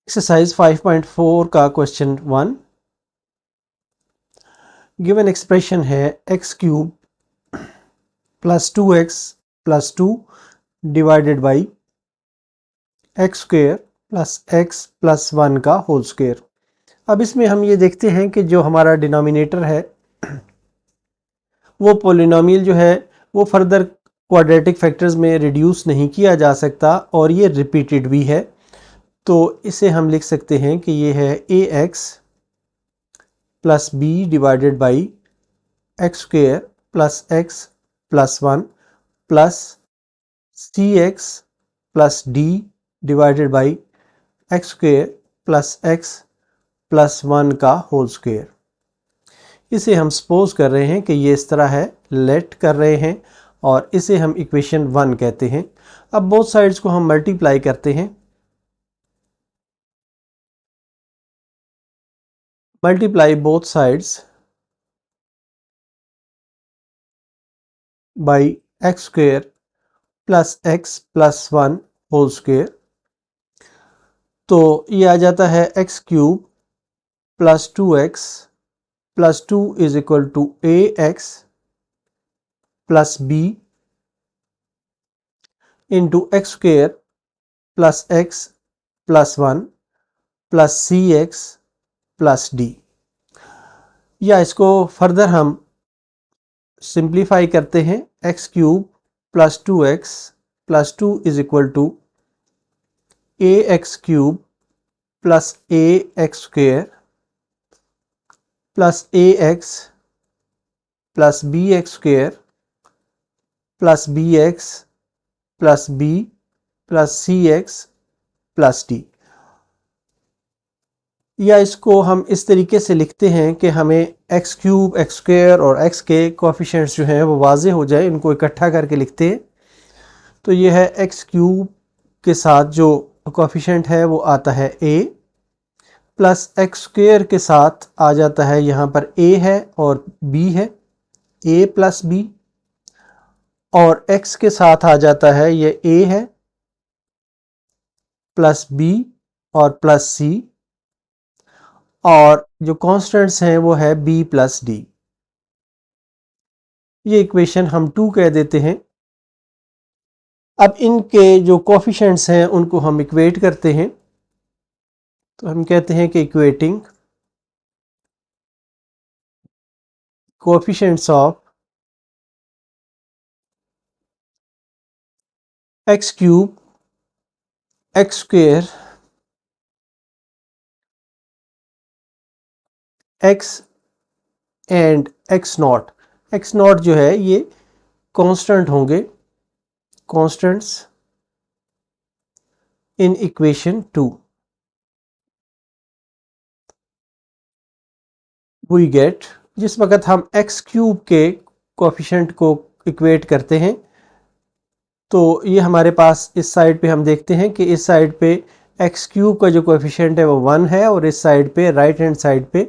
Exercise 5.4 का question 1। Given expression है x cube plus 2x plus 2 divided by x square plus x plus 1 का whole square. अब इसमें हम ये देखते हैं कि जो हमारा डिनोमिनेटर है वो पोलिनोमियल जो है वो फर्दर क्वाड्रेटिक फैक्टर्स में रिड्यूस नहीं किया जा सकता और ये रिपीटेड भी है। तो इसे हम लिख सकते हैं कि ये है a x plus b divided by x square plus x plus 1 plus c x plus d divided by x square plus x plus 1 का होल स्क्वेयर। इसे हम सपोज कर रहे हैं कि ये इस तरह है, लेट कर रहे हैं और इसे हम इक्वेशन 1 कहते हैं। अब बोथ साइड्स को हम मल्टीप्लाई करते हैं। Multiply both sides by x square plus x plus 1 whole square. तो ये आ जाता है x cube plus 2x plus 2 is equal to a x plus b into x square plus x plus 1 plus c x plus d. या इसको further हम simplify करते हैं। X cube plus 2x plus 2 is equal to a x cube plus a x square plus a x plus b x square plus b x plus b plus c x plus d. या इसको हम इस तरीके से लिखते हैं कि हमें एक्स क्यूब एक्स स्क्वेयर और एक्स के कोएफिशिएंट्स जो हैं वो वाजे हो जाए, इनको इकट्ठा करके लिखते हैं। तो ये है एक्स क्यूब के साथ जो कोएफिशिएंट है वो आता है ए, प्लस एक्स स्क्वेयर के साथ आ जाता है यहाँ पर ए है और बी है, ए प्लस बी, और एक्स के साथ आ जाता है ये ए है प्लस बी और प्लस सी, और जो कांस्टेंट्स हैं वो है बी प्लस डी। ये इक्वेशन हम 2 कह देते हैं। अब इनके जो कोएफिशिएंट्स हैं उनको हम इक्वेट करते हैं। तो हम कहते हैं कि equating coefficients of x cube x square x and x not. X not जो है ये कांस्टेंट होंगे, constants in equation 2। We get, जिस वक्त हम एक्स क्यूब के कोएफिशिएंट को इक्वेट करते हैं तो ये हमारे पास इस साइड पे हम देखते हैं कि इस साइड पे एक्स क्यूब का जो कोएफिशिएंट है वो 1 है और इस साइड पे राइट हैंड साइड पे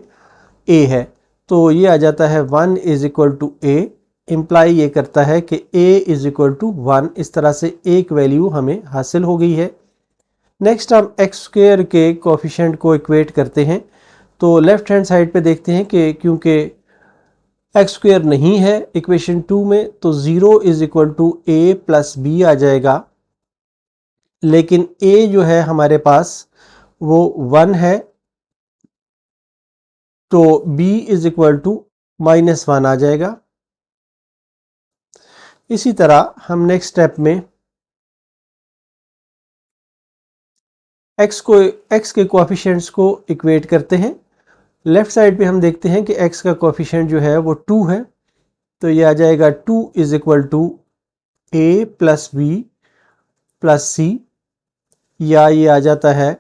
ए है। तो ये आ जाता है 1 is equal to a, imply ये करता है कि ए इज इक्वल टू 1। इस तरह से एक वैल्यू हमें हासिल हो गई है। नेक्स्ट हम एक्स स्क्वेयर के कोएफिशिएंट को इक्वेट करते हैं। तो लेफ्ट हैंड साइड पे देखते हैं कि क्योंकि एक्स स्क्वेयर नहीं है इक्वेशन 2 में तो 0 is equal to a plus b आ जाएगा, लेकिन ए जो है हमारे पास वो 1 है तो b इज इक्वल टू -1 आ जाएगा। इसी तरह हम नेक्स्ट स्टेप में x के कोएफिशिएंट्स को इक्वेट करते हैं। लेफ्ट साइड पे हम देखते हैं कि x का कोएफिशिएंट जो है वो 2 है, तो ये आ जाएगा 2 is equal to a plus b plus c, या ये आ जाता है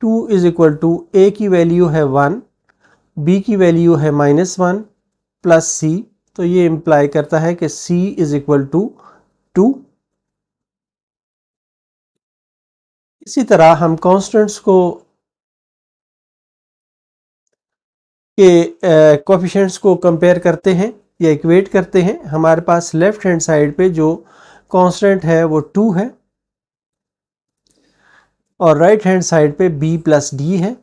2 इज इक्वल टू a की वैल्यू है 1, b की वैल्यू है -1 प्लस c, तो ये इंप्लाई करता है कि c इज इक्वल टू 2। इसी तरह हम कांस्टेंट्स को के कोफिशिएंट्स को कंपेयर करते हैं या इक्वेट करते हैं, हमारे पास लेफ्ट हैंड साइड पे जो कांस्टेंट है वो 2 है और राइट हैंड साइड पे b प्लस डी है।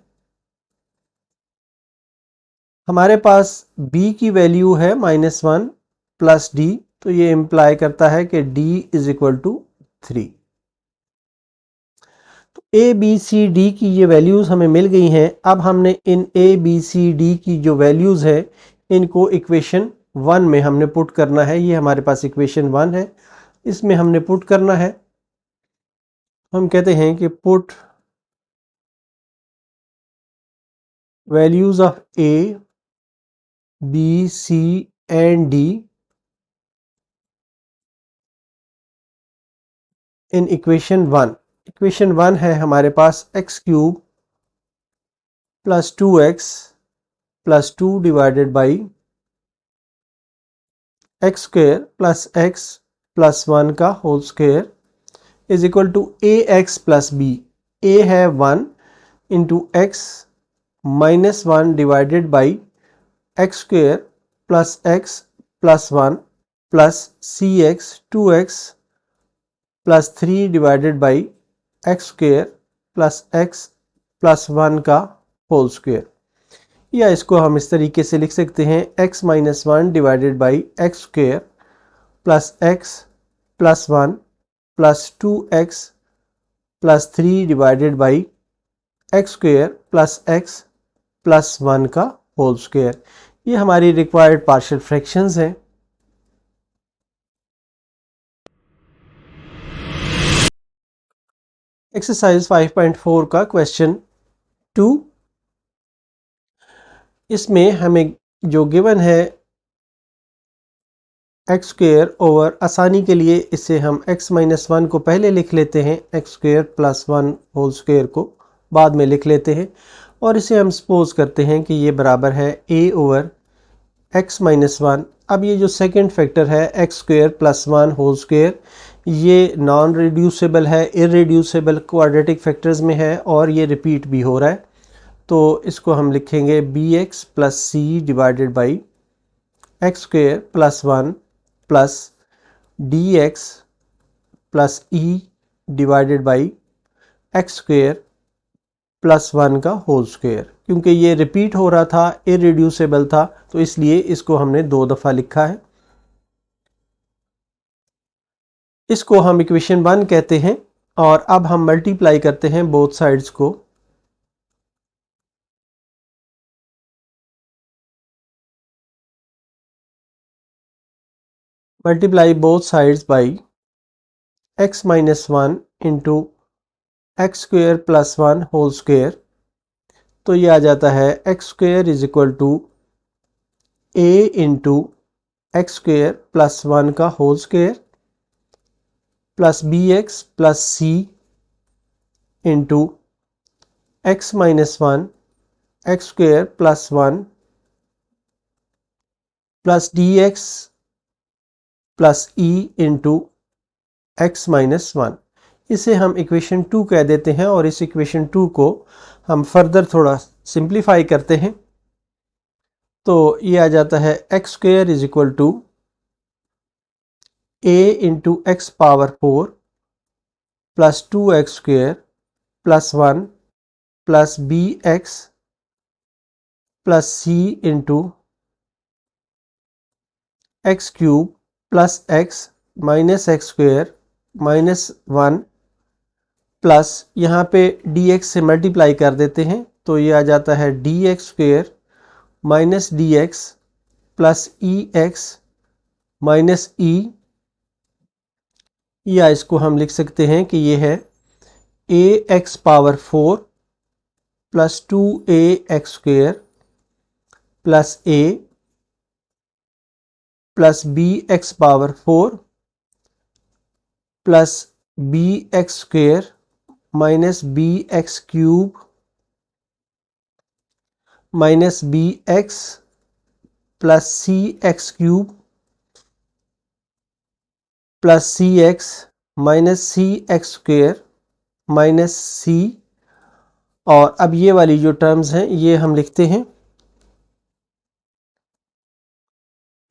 हमारे पास b की वैल्यू है -1 प्लस डी, तो ये इंप्लाई करता है कि d इज इक्वल टू 3। तो a b c d की ये वैल्यूज़ हमें मिल गई हैं। अब हमने इन a b c d की जो वैल्यूज़ है इनको इक्वेशन 1 में हमने पुट करना है। ये हमारे पास इक्वेशन 1 है, इसमें हमने पुट करना है। हम कहते हैं कि put values of a b c and d in equation 1। Equation 1 है हमारे पास x cube plus 2x plus 2 divided by x square plus x plus 1 का whole square is equal to ax plus b। a है 1 into x minus 1 divided by x square plus x plus 1 plus cx 2x plus 3 divided by x square plus x plus 1 का whole square. या इसको हम इस तरीके से लिख सकते हैं x minus 1 divided by x square plus x plus 1 plus 2x plus 3 divided by x square plus x plus 1 का होल स्क्वेयर। ये हमारी रिक्वायर्ड पार्शियल फ्रैक्शंस हैं। एक्सरसाइज 5.4 का क्वेश्चन 2, इसमें हमें जो गिवन है एक्स स्क्वेयर ओवर, आसानी के लिए इसे हम x माइनस 1 को पहले लिख लेते हैं, x square plus 1 whole square को बाद में लिख लेते हैं और इसे हम सपोज करते हैं कि ये बराबर है a ओवर x माइनस 1। अब ये जो सेकंड फैक्टर है x square plus 1 whole square, ये नॉन रिड्यूसेबल है, इरेड्यूसेबल क्वाड्रेटिक फैक्टर्स में है और ये रिपीट भी हो रहा है। तो इसको हम लिखेंगे bx plus c divided by x square plus 1 plus dx plus e divided by x square plus 1 का होल स्क्वेयर। क्योंकि ये रिपीट हो रहा था, इरेड्यूसेबल था, तो इसलिए इसको हमने 2 दफ़ा लिखा है। इसको हम इक्वेशन 1 कहते हैं और अब हम मल्टीप्लाई करते हैं बोथ साइड्स को। Multiply both sides by x minus 1 into x square plus 1 whole square. तो ये आ जाता है x square is equal to a into x square plus 1 का whole square plus bx plus c into x minus 1 x square plus 1 plus dx plus e into x minus 1। इसे हम equation 2 कह देते हैं और इस इक्वेशन 2 को हम फर्दर थोड़ा सिंप्लीफाई करते हैं। तो ये आ जाता है x square is equal to a into x power 4 plus 2x square plus 1 plus bx plus c into x cube plus x minus x square minus 1 plus यहाँ पे dx से मल्टीप्लाई कर देते हैं, तो ये आ जाता है dx square minus dx plus ex minus e, या इसको हम लिख सकते हैं कि ये है ax power 4 plus 2ax square plus a plus bx power 4 plus bx square minus bx cube minus bx plus cx cube plus cx minus cx square minus c। और अब ये वाली जो टर्म्स हैं ये हम लिखते हैं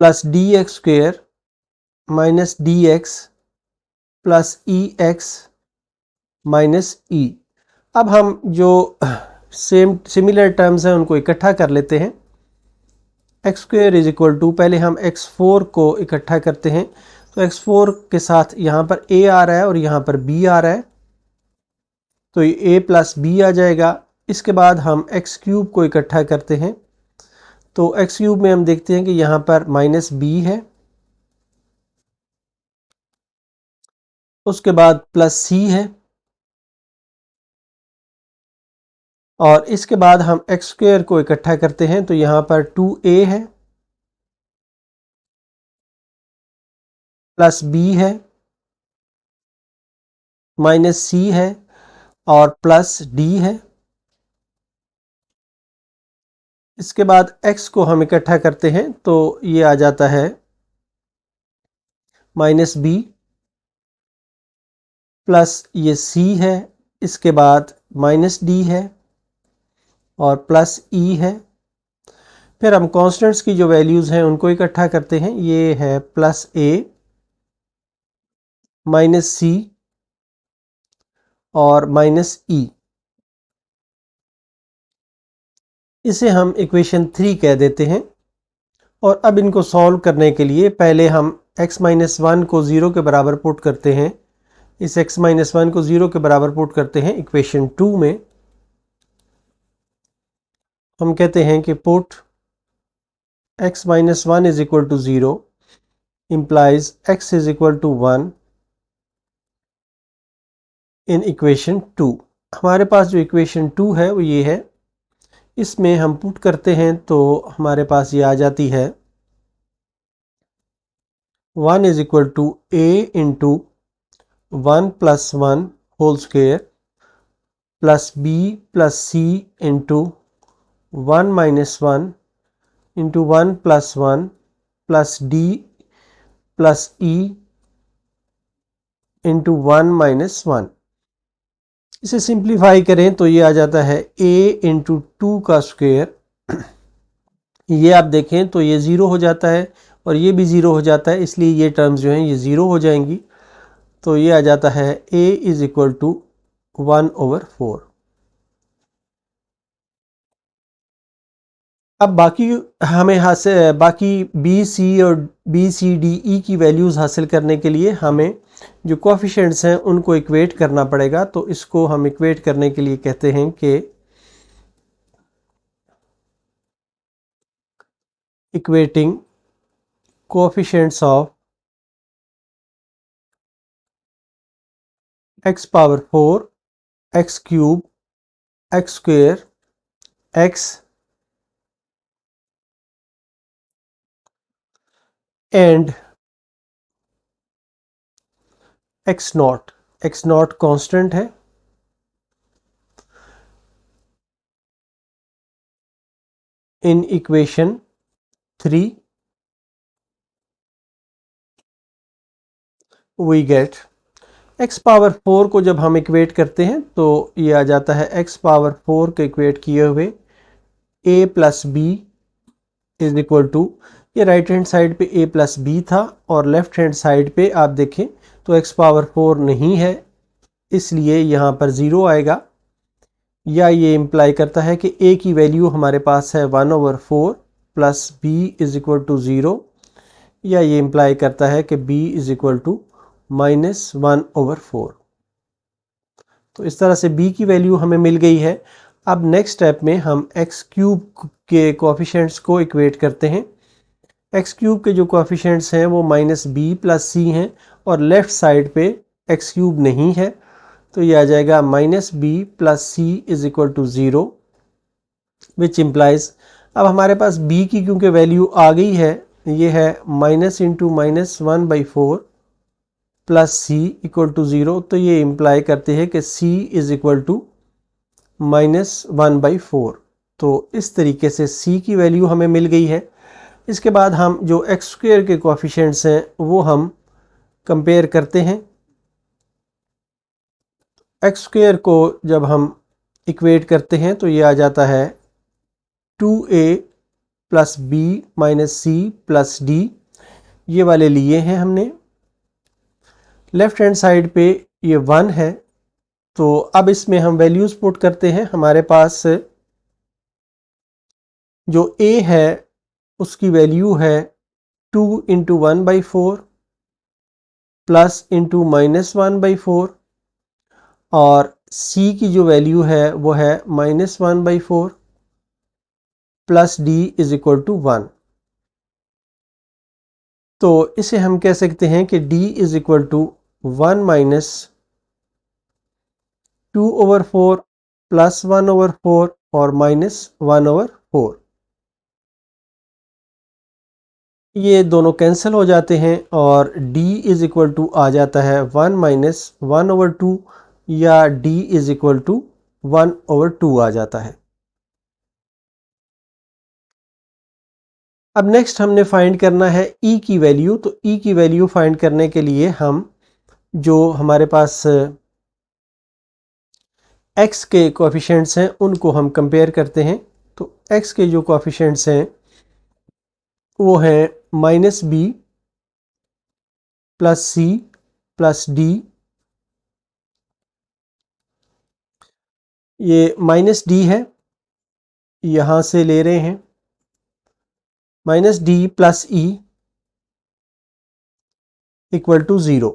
plus d x square minus d x plus e x minus e. अब हम जो सिमिलर टर्म्स हैं उनको इकट्ठा कर लेते हैं। X square is equal to, पहले हम x4 को इकट्ठा करते हैं, तो x4 के साथ यहाँ पर a आ रहा है और यहाँ पर b आ रहा है, तो ये a प्लस b आ जाएगा। इसके बाद हम एक्स क्यूब को इकट्ठा करते हैं, तो एक्स क्यूब में हम देखते हैं कि यहाँ पर माइनस b है, उसके बाद प्लस c है, और इसके बाद हम एक्स स्क्वेयर को इकट्ठा करते हैं, तो यहाँ पर 2a है प्लस b है माइनस c है और प्लस d है। इसके बाद x को हम इकट्ठा करते हैं, तो ये आ जाता है माइनस b प्लस ये c है, इसके बाद माइनस d है और प्लस e है। फिर हम कॉन्स्टेंट्स की जो वैल्यूज़ हैं उनको इकट्ठा करते हैं, ये है प्लस a माइनस c और माइनस e। इसे हम इक्वेशन 3 कह देते हैं। और अब इनको सॉल्व करने के लिए पहले हम x माइनस 1 को 0 के बराबर पुट करते हैं। इस x माइनस 1 को 0 के बराबर पुट करते हैं इक्वेशन 2 में। हम कहते हैं कि put x minus 1 is equal to 0 implies x is equal to 1 in equation 2। हमारे पास जो इक्वेशन 2 है वो ये है, इसमें हम पुट करते हैं तो हमारे पास ये आ जाती है 1 is equal to a into 1 plus 1 whole square plus b plus c into 1 minus 1 into 1 plus 1 plus d plus e into 1 minus 1। इसे सिंप्लीफाई करें तो ये आ जाता है a इंटू 2 का स्क्वेयर। ये आप देखें तो ये 0 हो जाता है और ये भी 0 हो जाता है, इसलिए ये टर्म्स जो हैं ये 0 हो जाएंगी। तो ये आ जाता है a इज इक्वल टू 1/4। अब बाकी हमें बाकी बी सी डी ई की वैल्यूज़ हासिल करने के लिए हमें जो कोएफिशिएंट्स हैं उनको इक्वेट करना पड़ेगा। तो इसको हम इक्वेट करने के लिए कहते हैं कि equating coefficients of x power 4 x cube x square x and x not constant है। In equation 3 we get x power 4 को जब हम इक्वेट करते हैं तो ये आ जाता है x पावर 4 को इक्वेट किए हुए a plus b is equal to, ये राइट हैंड साइड पे a प्लस बी था और लेफ्ट हैंड साइड पे आप देखें तो x पावर 4 नहीं है, इसलिए यहाँ पर 0 आएगा। या ये इम्प्लाई करता है कि a की वैल्यू हमारे पास है 1/4 plus b is equal to 0, या ये इम्प्लाई करता है कि b इज इक्वल टू -1/4। तो इस तरह से b की वैल्यू हमें मिल गई है। अब नेक्स्ट स्टेप में हम x क्यूब के कोएफिशिएंट्स को इक्वेट करते हैं। x क्यूब के जो कोएफिशिएंट्स हैं वो -b प्लस c हैं और लेफ्ट साइड पे x क्यूब नहीं है, तो ये आ जाएगा -b plus c is equal to 0 which implies, अब हमारे पास b की क्योंकि वैल्यू आ गई है, ये है -1/4 प्लस c इक्वल टू 0, तो ये इम्प्लाई करते हैं कि c इज इक्वल टू -1/4। तो इस तरीके से c की वैल्यू हमें मिल गई है। इसके बाद हम जो एक्स स्क्वेयर के कोएफिशिएंट्स हैं वो हम कंपेयर करते हैं। एक्स स्क्वेयर को जब हम इक्वेट करते हैं तो ये आ जाता है 2a plus b minus c plus d, ये वाले लिए हैं हमने। लेफ्ट हैंड साइड पे ये 1 है, तो अब इसमें हम वैल्यूज़ पुट करते हैं। हमारे पास जो a है उसकी वैल्यू है 2 इंटू 1/4 प्लस इंटू -1/4 और c की जो वैल्यू है वो है -1/4 plus d is equal to 1। तो इसे हम कह सकते हैं कि d is equal to 1 minus 2/4 प्लस 1/4 और -1/4। ये दोनों कैंसिल हो जाते हैं और d इज इक्वल टू आ जाता है 1 माइनस 1/2 या d इज इक्वल टू 1/2 आ जाता है। अब नेक्स्ट हमने फाइंड करना है e की वैल्यू। तो e की वैल्यू फाइंड करने के लिए हम जो हमारे पास x के कोएफिशिएंट्स हैं उनको हम कंपेयर करते हैं। तो x के जो कोएफिशिएंट्स हैं वो हैं -b plus c plus d। ये -d है, यहाँ से ले रहे हैं, -d plus e equal to 0।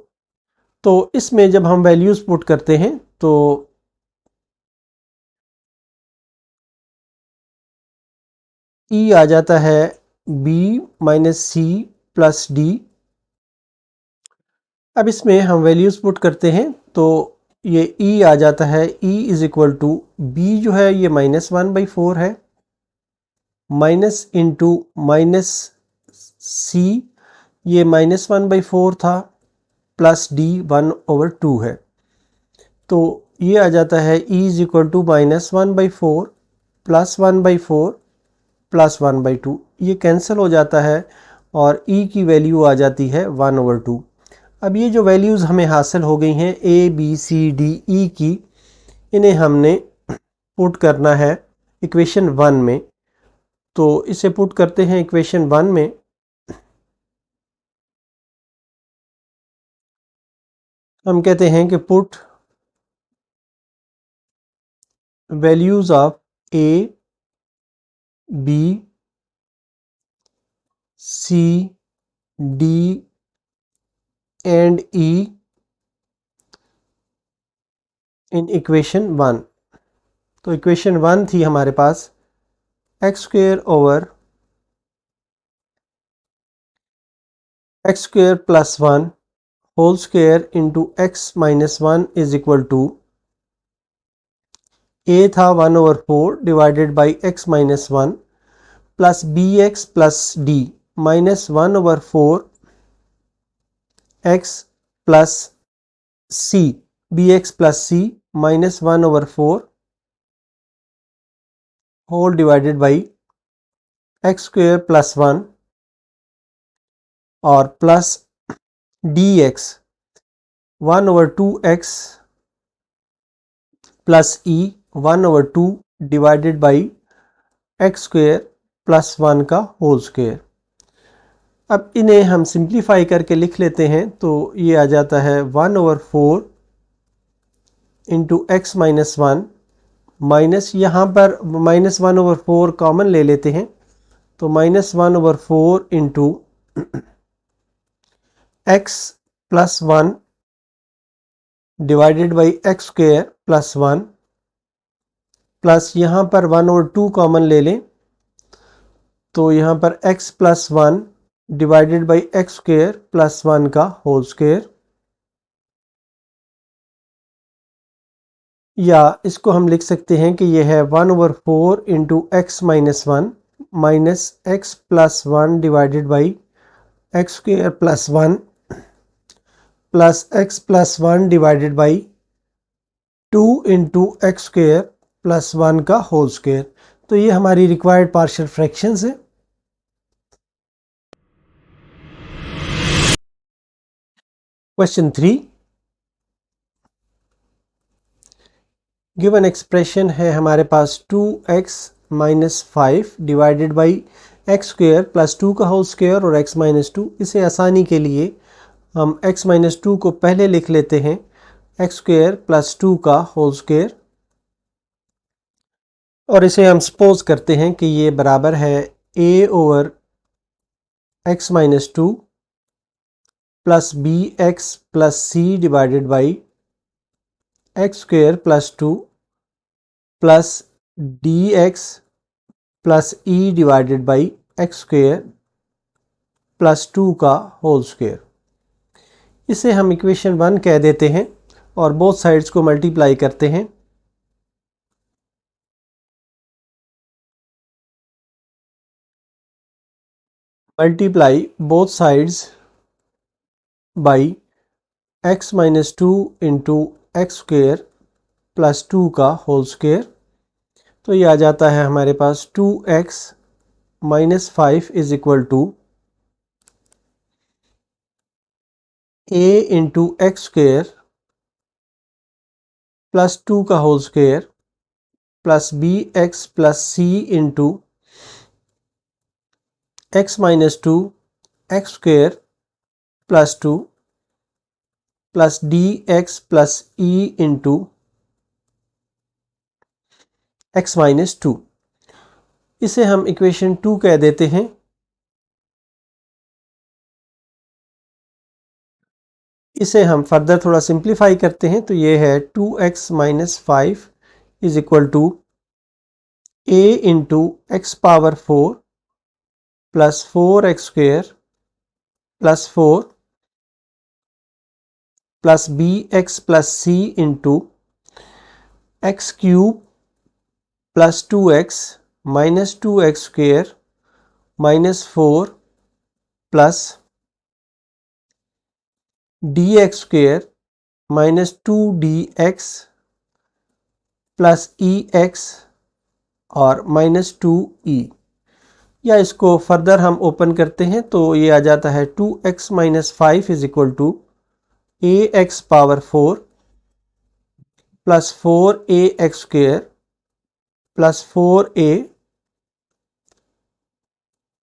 तो इसमें जब हम वैल्यूज़ पुट करते हैं तो e आ जाता है b minus c plus d. अब इसमें हम वैल्यूज़ पुट करते हैं तो ये e आ जाता है, e is equal to b जो है ये -1/4 है, माइनस इंटू माइनस सी ये -1/4 था प्लस d 1/2 है। तो ये आ जाता है e is equal to -1/4 plus 1/4 plus 1/2। ये कैंसिल हो जाता है और e की वैल्यू आ जाती है 1/2। अब ये जो वैल्यूज़ हमें हासिल हो गई हैं a b c d e की, इन्हें हमने पुट करना है इक्वेशन 1 में। तो इसे पुट करते हैं इक्वेशन 1 में। हम कहते हैं कि put values of a b c d and e in equation 1। तो इक्वेशन 1 थी हमारे पास x² over x² plus 1 whole square into x minus 1 is equal to a था 1/4 divided by x minus 1 plus bx plus d minus 1/4 x plus c bx plus c minus 1/4 whole divided by x² plus 1 और plus dx 1/2x plus e 1/2 divided by x² plus 1 का whole square. अब इन्हें हम simplify करके लिख लेते हैं तो ये आ जाता है 1/4 इंटू एक्स माइनस 1 माइनस, यहाँ पर -1/4 कॉमन ले लेते हैं तो -1/4 into x plus 1 divided by x² plus 1 plus यहाँ पर 1/2 कॉमन ले लें तो यहाँ पर x plus 1 divided by x² plus 1 का होल स्क्वायर। या इसको हम लिख सकते हैं कि यह है 1/4 into x minus 1 minus x plus 1 divided by x² plus 1 plus x plus 1 divided by 2 into x² plus 1 का होल स्क्वायर। तो ये हमारी रिक्वायर्ड पार्शियल फ्रैक्शंस है। क्वेश्चन 3, गिवन एक्सप्रेशन है हमारे पास 2x minus 5 divided by x square plus 2 का whole square और x माइनस 2। इसे आसानी के लिए हम x माइनस 2 को पहले लिख लेते हैं एक्स स्क्वेयर प्लस 2 का होल स्क्वेयर, और इसे हम सपोज करते हैं कि ये बराबर है a over x minus 2 plus b x plus c divided by x square plus 2 plus d x plus e divided by x square plus 2 का होल स्क्वेयर। इसे हम इक्वेशन 1 कह देते हैं और बोथ साइड्स को मल्टीप्लाई करते हैं। Multiply both sides by x minus 2 into x square plus 2 का होल स्क्वेयर। तो ये आ जाता है हमारे पास 2x minus 5 is equal to a into x square plus 2 का whole square plus b x plus c into x minus 2 x square plus 2 plus d x plus e into x minus 2। इसे हम equation 2 कह देते हैं। इसे हम further थोड़ा simplify करते हैं, तो ये है 2x minus 5 is equal to a into x power 4 plus 4x square plus 4 plus b x plus c into x cube plus 2x minus 2x square minus 4 plus d x square minus 2dx plus e x और minus 2e। या इसको further हम open करते हैं तो ये आ जाता है 2x minus 5 is equal to a x power 4 plus 4ax square plus 4a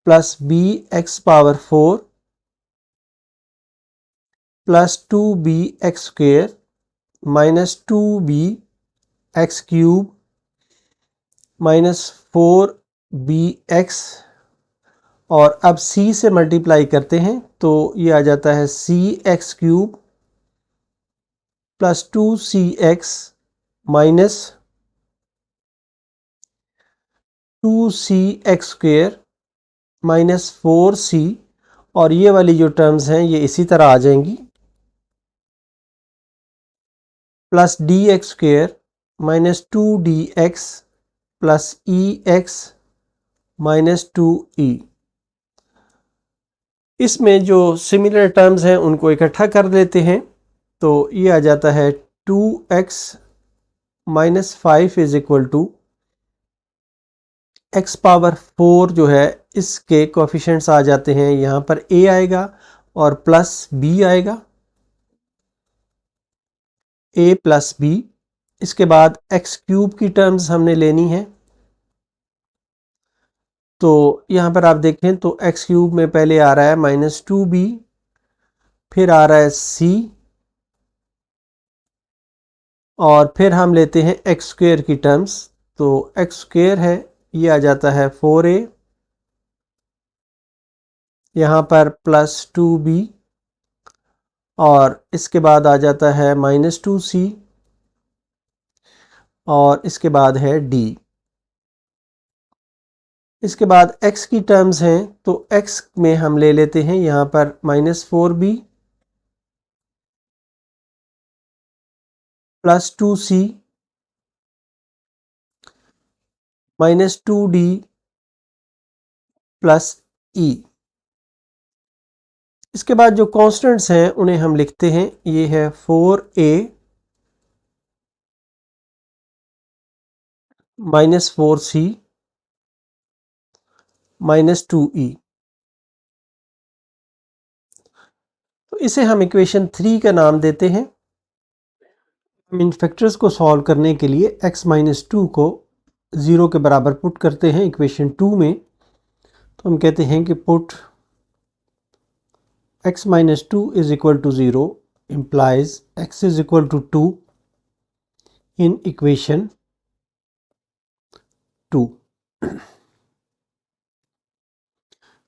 plus b x power 4 plus 2bx square minus 2b x cube minus 4bx, और अब c से मल्टीप्लाई करते हैं तो ये आ जाता है c x cube plus 2cx minus 2cx square minus 4c, और ये वाली जो टर्म्स हैं ये इसी तरह आ जाएंगी, plus d x square minus 2dx plus e x minus 2e। इसमें जो सिमिलर टर्म्स हैं उनको इकट्ठा कर लेते हैं तो ये आ जाता है 2x minus 5 is equal to x power 4 जो है इसके कोफिशिएंट्स आ जाते हैं, यहाँ पर a आएगा और प्लस b आएगा, a प्लस b। इसके बाद एक्स क्यूब की टर्म्स हमने लेनी है, तो यहाँ पर आप देखें तो एक्स क्यूब में पहले आ रहा है माइनस 2b, फिर आ रहा है c, और फिर हम लेते हैं एक्स स्क्वेयर की टर्म्स, तो एक्स स्क्वेयर है ये आ जाता है 4a, यहाँ पर प्लस 2b, और इसके बाद आ जाता है माइनस 2c, और इसके बाद है d। इसके बाद x की टर्म्स हैं तो x में हम ले लेते हैं यहाँ पर minus 4b plus 2c minus 2d plus e। इसके बाद जो कॉन्स्टेंट्स हैं उन्हें हम लिखते हैं, ये है 4a minus 4c minus 2e। तो इसे हम इक्वेशन 3 का नाम देते हैं। हम इन फैक्टर्स को सॉल्व करने के लिए x माइनस 2 को 0 के बराबर पुट करते हैं इक्वेशन 2 में, तो हम कहते हैं कि put x minus 2 is equal to 0 implies x is equal to 2 in equation 2।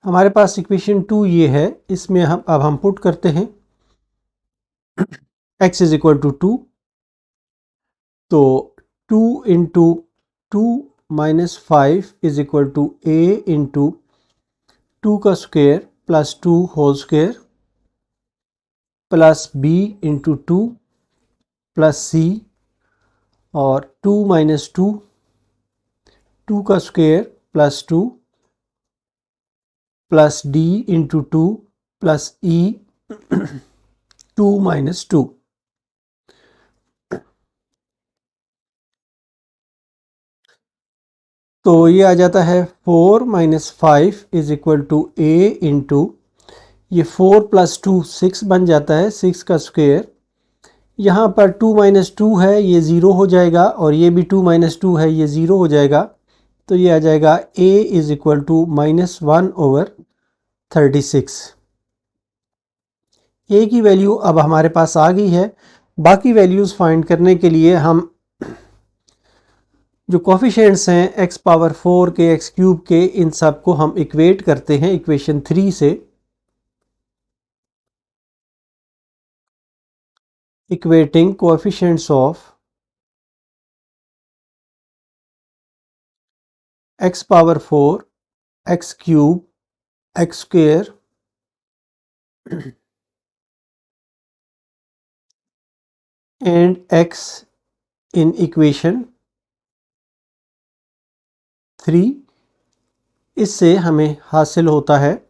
हमारे पास इक्वेशन 2 ये है, इसमें हम पुट करते हैं x is equal to 2, तो 2 into 2 minus 5 is equal to a into 2 का square plus 2 whole square plus b into 2 plus c और 2 माइनस 2 2 का square plus 2 plus d into 2 plus e 2 minus 2। तो ये आ जाता है 4 minus 5 is equal to a into ये 4 plus 2 6 बन जाता है, 6 का स्क्वायर। यहाँ पर 2 माइनस 2 है, ये ज़ीरो हो जाएगा, और ये भी 2 माइनस 2 है, ये ज़ीरो हो जाएगा। तो ये आ जाएगा a is equal to minus 1/36। a की वैल्यू अब हमारे पास आ गई है। बाकी वैल्यूज़ फाइंड करने के लिए हम जो कोफिशिएंट्स हैं x पावर 4 के, x क्यूब के, इन सब को हम इक्वेट करते हैं इक्वेशन 3 से। Equating coefficients of x power 4, x cube, x square and x in equation 3, इससे हमें हासिल होता है।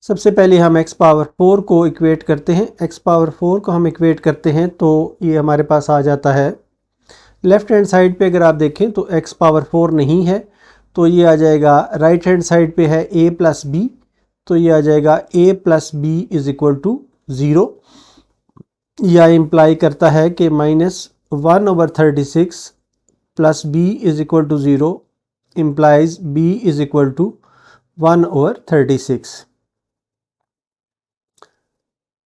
सबसे पहले हम x पावर 4 को इक्वेट करते हैं। x पावर 4 को हम इक्वेट करते हैं तो ये हमारे पास आ जाता है, लेफ़्ट हैंड साइड पे अगर आप देखें तो x पावर 4 नहीं है, तो ये आ जाएगा राइट हैंड साइड पे है a प्लस बी, तो ये आ जाएगा a plus b is equal to 0। यह इम्प्लाई करता है कि -1/36 plus b is equal to 0 implies b is equal to 1/36।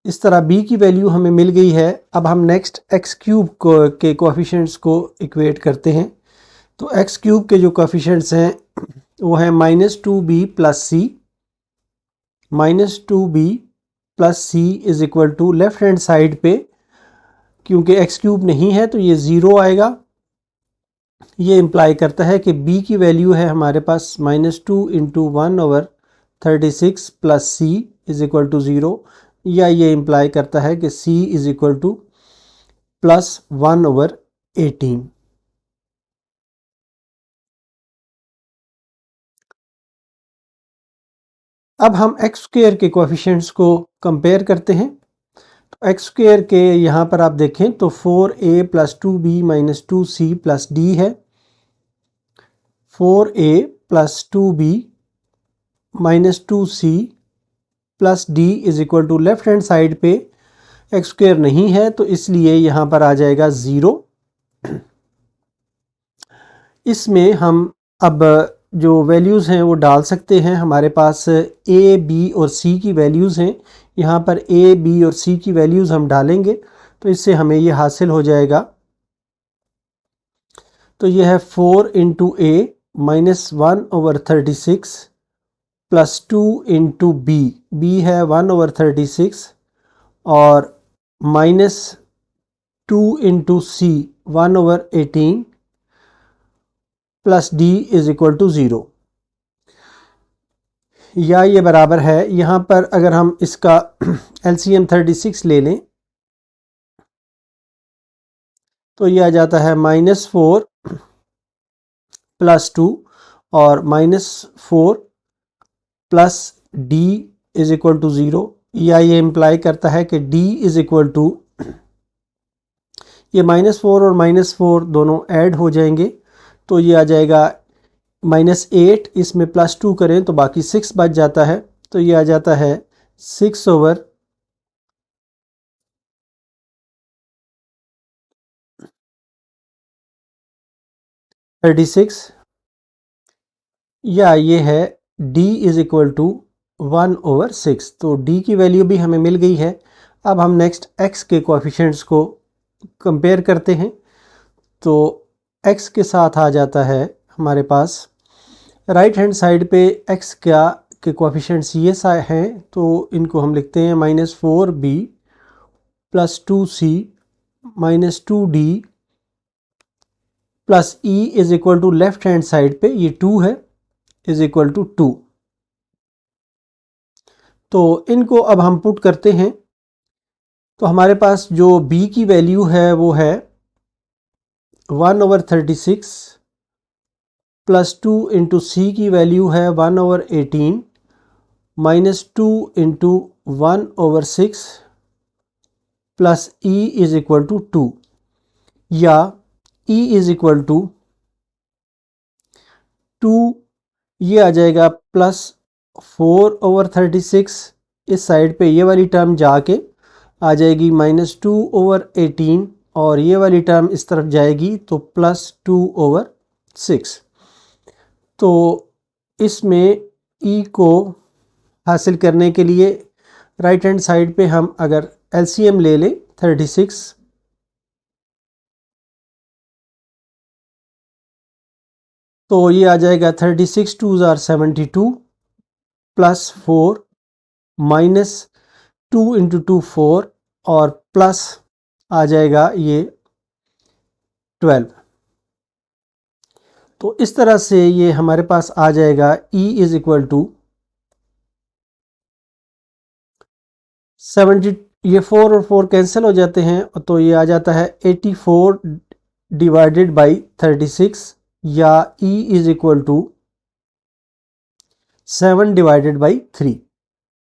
इस तरह b की वैल्यू हमें मिल गई है। अब हम नेक्स्ट x क्यूब के कोएफिशिएंट्स को इक्वेट करते हैं। तो x क्यूब के जो कोएफिशिएंट्स हैं वो है -2b plus c. -2b plus c is equal to left hand side पे, क्योंकि x क्यूब नहीं है तो ये ज़ीरो आएगा। ये इम्प्लाई करता है कि b की वैल्यू है हमारे पास -2 into 1/36 plus c is equal to 0, या ये इम्प्लाई करता है कि c is equal to plus 1/18। अब हम एक्स स्क्वायर के कोएफिशिएंट्स को कंपेयर करते हैं। तो एक्स स्क्वायर के यहाँ पर आप देखें तो 4a plus 2b minus 2c plus d है। 4a plus 2b minus 2c plus d is equal to, left hand side पे एक्स स्क्वायर नहीं है तो इसलिए यहाँ पर आ जाएगा 0। इसमें हम अब जो वैल्यूज़ हैं वो डाल सकते हैं। हमारे पास a, b और c की वैल्यूज़ हैं। यहाँ पर a, b और c की वैल्यूज़ हम डालेंगे तो इससे हमें ये हासिल हो जाएगा। तो ये है 4 into a minus 1/36 plus 2 into b, b है 1/36 और minus 2 into c 1/18 plus d is equal to 0, या ये बराबर है। यहाँ पर अगर हम इसका LCM 36 ले लें तो ये आ जाता है -4 प्लस 2 और -4 plus d is equal to 0, या ये इम्प्लाई करता है कि d इज इक्वल टू, ये -4 और -4 दोनों ऐड हो जाएंगे तो ये आ जाएगा -8, इसमें +2 करें तो बाकी 6 बच जाता है, तो ये आ जाता है 6/36, या ये है d इज इक्वल टू 1/6। तो d की वैल्यू भी हमें मिल गई है। अब हम नेक्स्ट x के कोएफिशिएंट्स को कंपेयर करते हैं। तो x के साथ आ जाता है हमारे पास राइट हैंड साइड पे x के कोएफिशिएंट्स ये हैं, तो इनको हम लिखते हैं -4b + 2c - 2d plus e is equal to left hand side पे ये 2 है इज इक्वल टू 2। तो इनको अब हम पुट करते हैं। तो हमारे पास जो b की वैल्यू है वो है 1/36 प्लस 2 इंटू सी की वैल्यू है 1/18 -2 into 1/6 plus e is equal to 2, या e इज इक्वल टू 2, ये आ जाएगा प्लस 4/36। इस साइड पे ये वाली टर्म जाके आ जाएगी -2/18 और ये वाली टर्म इस तरफ जाएगी तो +2/6। तो इसमें e को हासिल करने के लिए राइट हैंड साइड पे हम अगर एलसीएम ले लें 36, तो ये आ जाएगा 36 2s are 72 plus 4 minus 2 into 2 4 और प्लस आ जाएगा ये 12। तो इस तरह से ये हमारे पास आ जाएगा e इज इक्वल टू 70, ये 4 और 4 कैंसिल हो जाते हैं तो ये आ जाता है 84 डिवाइडेड बाई 36, या e is equal to 7 divided by 3।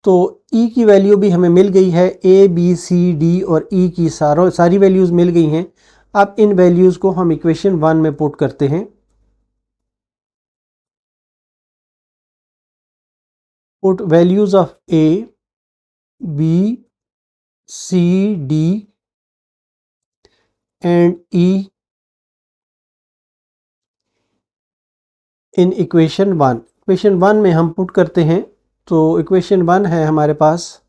तो e की वैल्यू भी हमें मिल गई है, a b c d और e की सारी वैल्यूज़ मिल गई हैं। अब इन वैल्यूज़ को हम इक्वेशन 1 में पुट करते हैं। Put values of a b c d and e in equation 1। Equation 1 में हम पुट करते हैं। तो इक्वेशन 1 है हमारे पास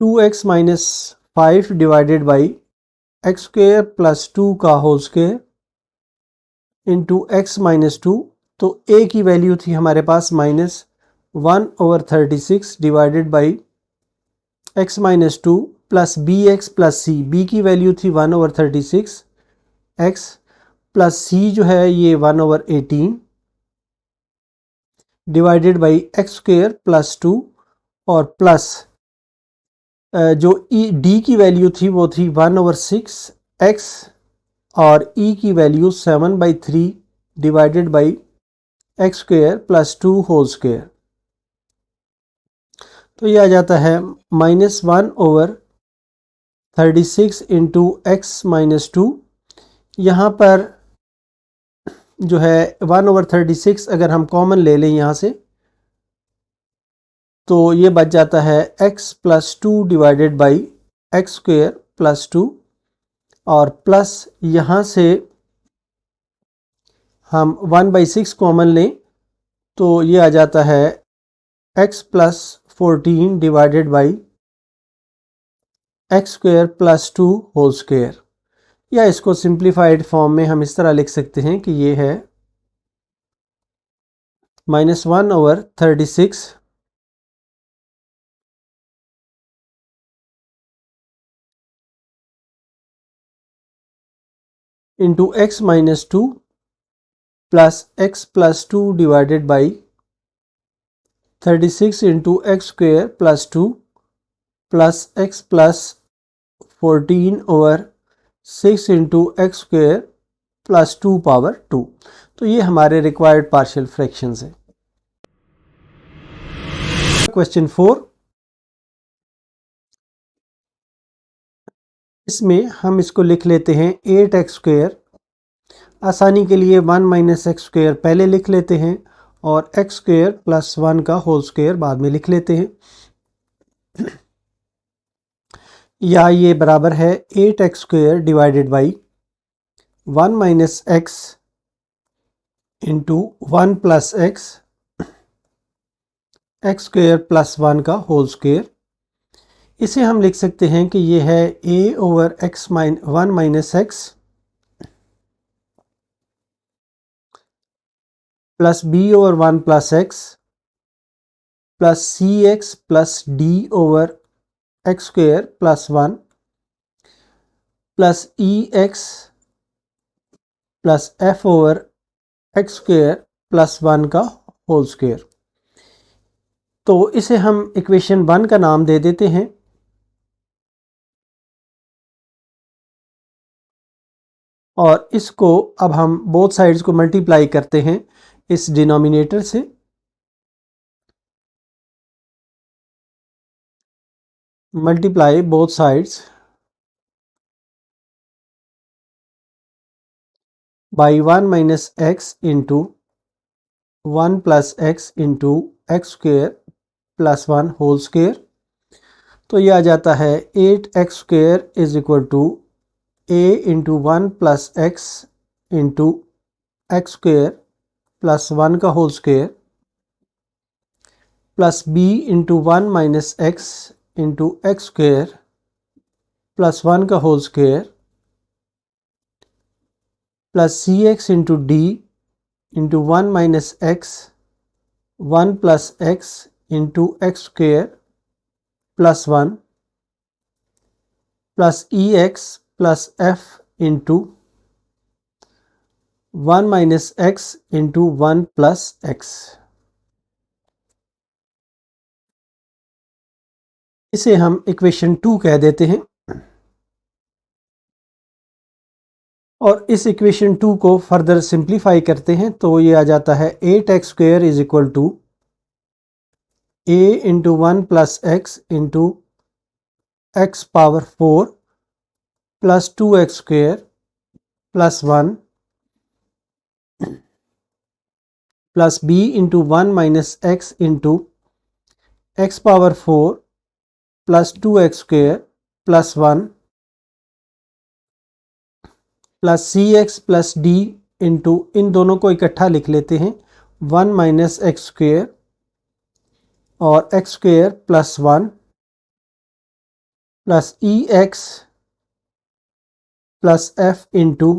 2x minus 5 divided by x square plus 2 का whole square into x minus 2। तो a की वैल्यू थी हमारे पास -1/36 divided by x minus 2 plus b x plus c. b की वैल्यू थी 1/36 x प्लस c जो है ये 1/18 divided by x square plus 2 और प्लस जो d की वैल्यू थी वो थी 1/6 x और e की value 7/3 divided by x square plus 2 whole square. तो ये आ जाता है -1/36 इंटू एक्स माइनस 2। यहाँ पर जो है 1/36 अगर हम कॉमन ले लें यहाँ से तो ये बच जाता है x plus 2 divided by x square plus 2 और प्लस यहाँ से हम 1/6 कॉमन लें तो ये आ जाता है x plus 14 divided by x square plus 2 whole square. या इसको सिंप्लीफाइड फॉर्म में हम इस तरह लिख सकते हैं कि ये है -1/36 into x minus 2 plus x plus 2 divided by 36 into x square plus 2 plus x plus 14/6 into x square plus 2 power 2। तो ये हमारे रिक्वायर्ड पार्शियल फ्रैक्शंस हैं। क्वेश्चन 4, इसमें हम इसको लिख लेते हैं 8x स्क्वेयर। आसानी के लिए 1 माइनस एक्स स्क्वेयर पहले लिख लेते हैं और एक्स स्क्वेयर प्लस 1 का होल स्क्वेयर बाद में लिख लेते हैं। या ये बराबर है 8x square divided by 1 minus x into 1 plus x square plus 1 का होल स्क्वेयर। इसे हम लिख सकते हैं कि ये है a over x one minus x plus b over 1 plus x plus c x plus d over x square plus 1 plus e x plus f over x square plus 1 का whole square. तो इसे हम equation 1 का नाम दे देते हैं और इसको अब हम बोथ साइड्स को मल्टीप्लाई करते हैं इस डिनोमिनेटर से। Multiply both sides by 1 minus x into 1 plus x into x square plus 1 whole square. तो यह आ जाता है 8x square is equal to a into 1 plus x into x square plus 1 का whole square plus b into 1 minus x into x square plus 1 का whole square plus c x into d into 1 minus x 1 plus x into x square plus 1 plus e x plus f into 1 minus x into 1 plus x. इसे हम equation 2 कह देते हैं और इस equation 2 को further simplify करते हैं तो ये आ जाता है 8x square is equal to a into 1 plus x into x power 4 plus 2x square plus 1 plus b into 1 minus x into x power 4 plus 2x square plus 1 plus c x plus d into, इन दोनों को इकट्ठा लिख लेते हैं, 1 minus x square और x square plus 1 plus e x plus f into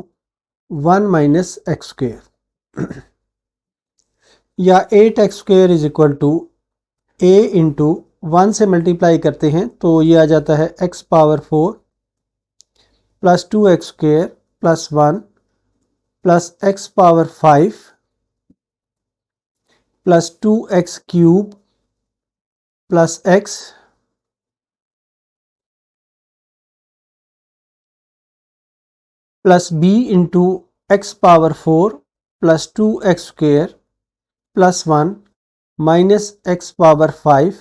1 minus x square. या 8x square is equal to a into 1 से मल्टीप्लाई करते हैं तो ये आ जाता है x power 4 plus 2x square plus 1 plus x power 5 plus 2x cube plus x plus b into x power 4 plus 2x square plus 1 minus x power 5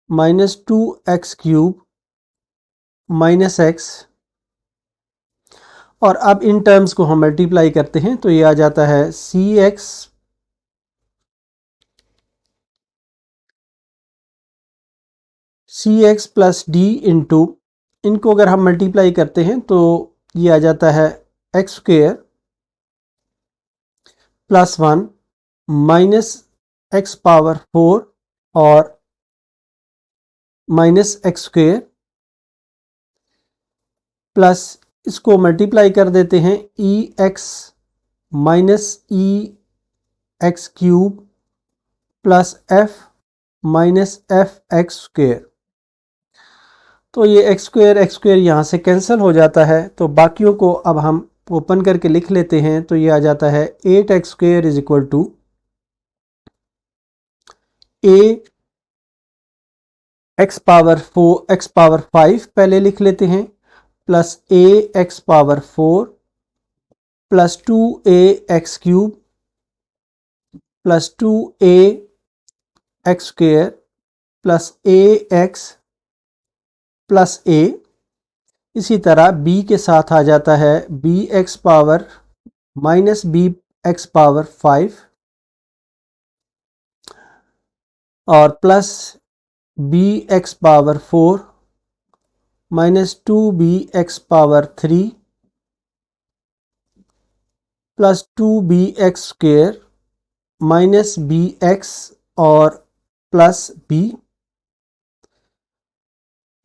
minus 2x cube minus x। और अब in terms को हम multiply करते हैं तो ये आ जाता है c x plus d into, इनको अगर हम मल्टीप्लाई करते हैं तो ये आ जाता है x square plus 1 minus x power 4 और माइनस एक्स स्क्वेयर प्लस इसको मल्टीप्लाई कर देते हैं e x minus e x cube plus f minus f x square. तो ये एक्स स्क्वेयर यहाँ से कैंसिल हो जाता है, तो बाकियों को अब हम ओपन करके लिख लेते हैं तो ये आ जाता है 8x square is equal to a x power 5 पहले लिख लेते हैं plus a x power 4 plus 2a x cube plus 2a x square plus a x plus a। इसी तरह b के साथ आ जाता है b x power minus b x power 5 और plus b x power 4 minus 2b x power 3 plus 2bx² minus bx और plus b।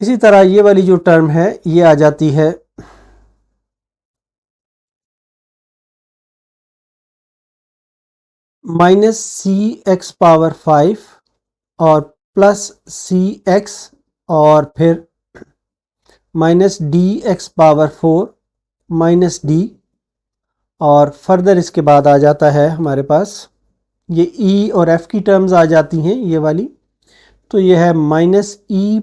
इसी तरह ये वाली जो टर्म है ये आ जाती है माइनस cx⁵ और प्लस cx और फिर माइनस dx⁴ माइनस d और फर्दर इसके बाद आ जाता है हमारे पास ये e और f की टर्म्स आ जाती हैं ये वाली। तो ये है minus ex⁵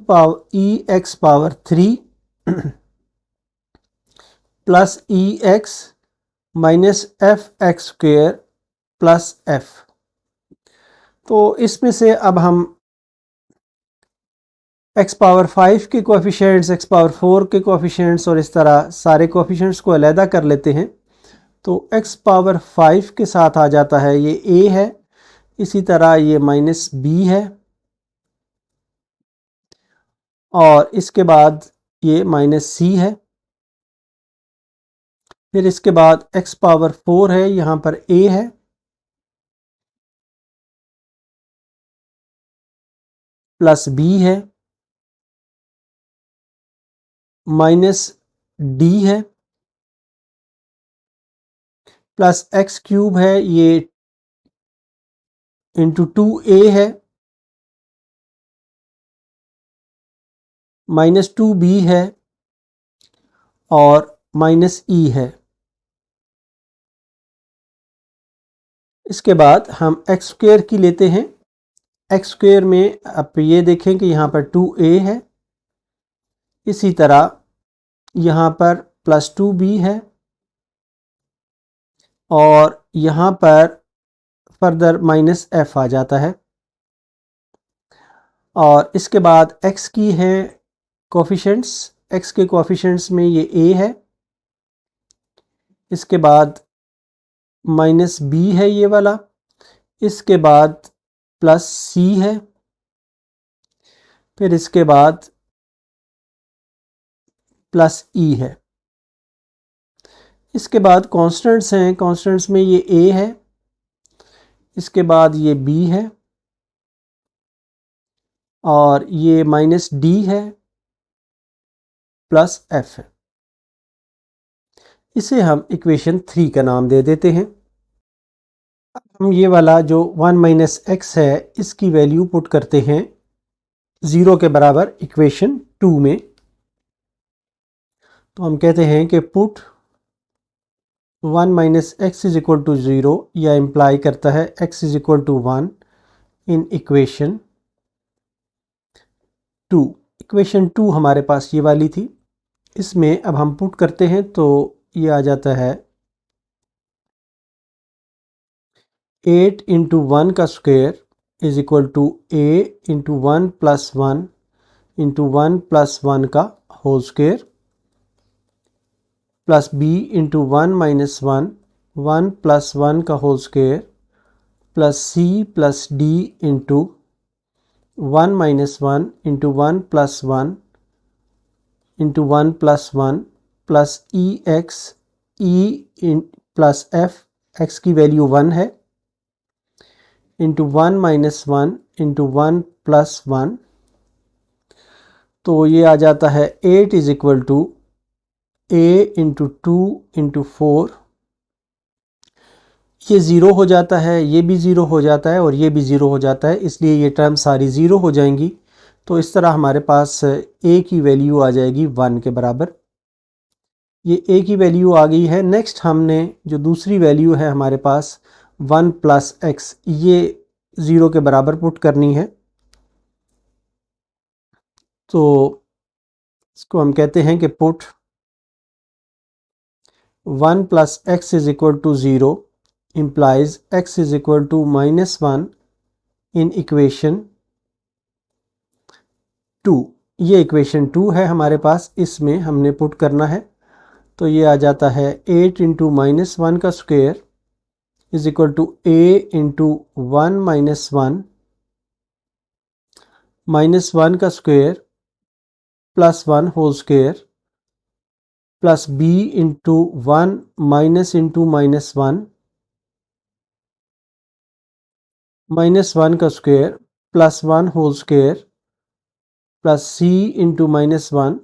plus ex minus fx² plus f। तो इसमें से अब हम x⁵ के कोएफिशिएंट्स, x⁴ के कोएफिशिएंट्स और इस तरह सारे कोएफिशिएंट्स को अलहदा कर लेते हैं। तो x⁵ के साथ आ जाता है ये a है, इसी तरह ये माइनस b है और इसके बाद ये माइनस c है। फिर इसके बाद x⁴ है, यहाँ पर a है, प्लस b है, माइनस d है, प्लस x³ है, ये इंटू 2a है, माइनस 2b है और माइनस e है। इसके बाद हम x² की लेते हैं। x² में आप ये देखें कि यहाँ पर 2a है, इसी तरह यहाँ पर प्लस 2b है और यहाँ पर फर्दर माइनस f आ जाता है। और इसके बाद x की है कोफिशिएंट्स, x के कोफिशिएंट्स में ये a है, इसके बाद माइनस b है ये वाला, इसके बाद प्लस c है, फिर इसके बाद प्लस e है। इसके बाद कांस्टेंट्स हैं, कांस्टेंट्स में ये a है, इसके बाद ये b है और ये माइनस d है, प्लस f है। इसे हम इक्वेशन 3 का नाम दे देते हैं। अब हम ये वाला जो 1 माइनस x है इसकी वैल्यू पुट करते हैं 0 के बराबर इक्वेशन 2 में। तो हम कहते हैं कि put 1 minus x is equal to 0 या इम्प्लाई करता है x is equal to 1 in equation 2। Equation 2 हमारे पास ये वाली थी, इसमें अब हम पुट करते हैं तो ये आ जाता है 8 इंटू 1 का square is equal to a into 1 plus 1 into 1 plus 1 का whole square plus b into 1 minus 1 1 plus 1 का whole square plus c plus d into 1 minus 1 into 1 plus 1 into 1 plus 1 plus ex e plus f, x की value 1 है, into 1 minus 1 into 1 plus 1। तो ये आ जाता है 8 is equal to a into 2 into 4। ये zero हो जाता है, ये भी ज़ीरो हो जाता है और ये भी ज़ीरो हो जाता है, इसलिए ये टर्म सारी ज़ीरो हो जाएंगी। तो इस तरह हमारे पास a की वैल्यू आ जाएगी 1 के बराबर। ये a की वैल्यू आ गई है। नेक्स्ट हमने जो दूसरी वैल्यू है हमारे पास 1 प्लस एक्स, ये 0 के बराबर पुट करनी है। तो इसको हम कहते हैं कि put 1 plus x is equal to 0 implies x is equal to minus 1 in equation 2। ये इक्वेशन 2 है हमारे पास, इसमें हमने पुट करना है। तो ये आ जाता है 8 इंटू माइनस 1 का square is equal to a into 1 minus 1 minus 1 का square plus 1 whole square plus b into 1 minus into -1 -1 का square plus 1 whole square plus c into -1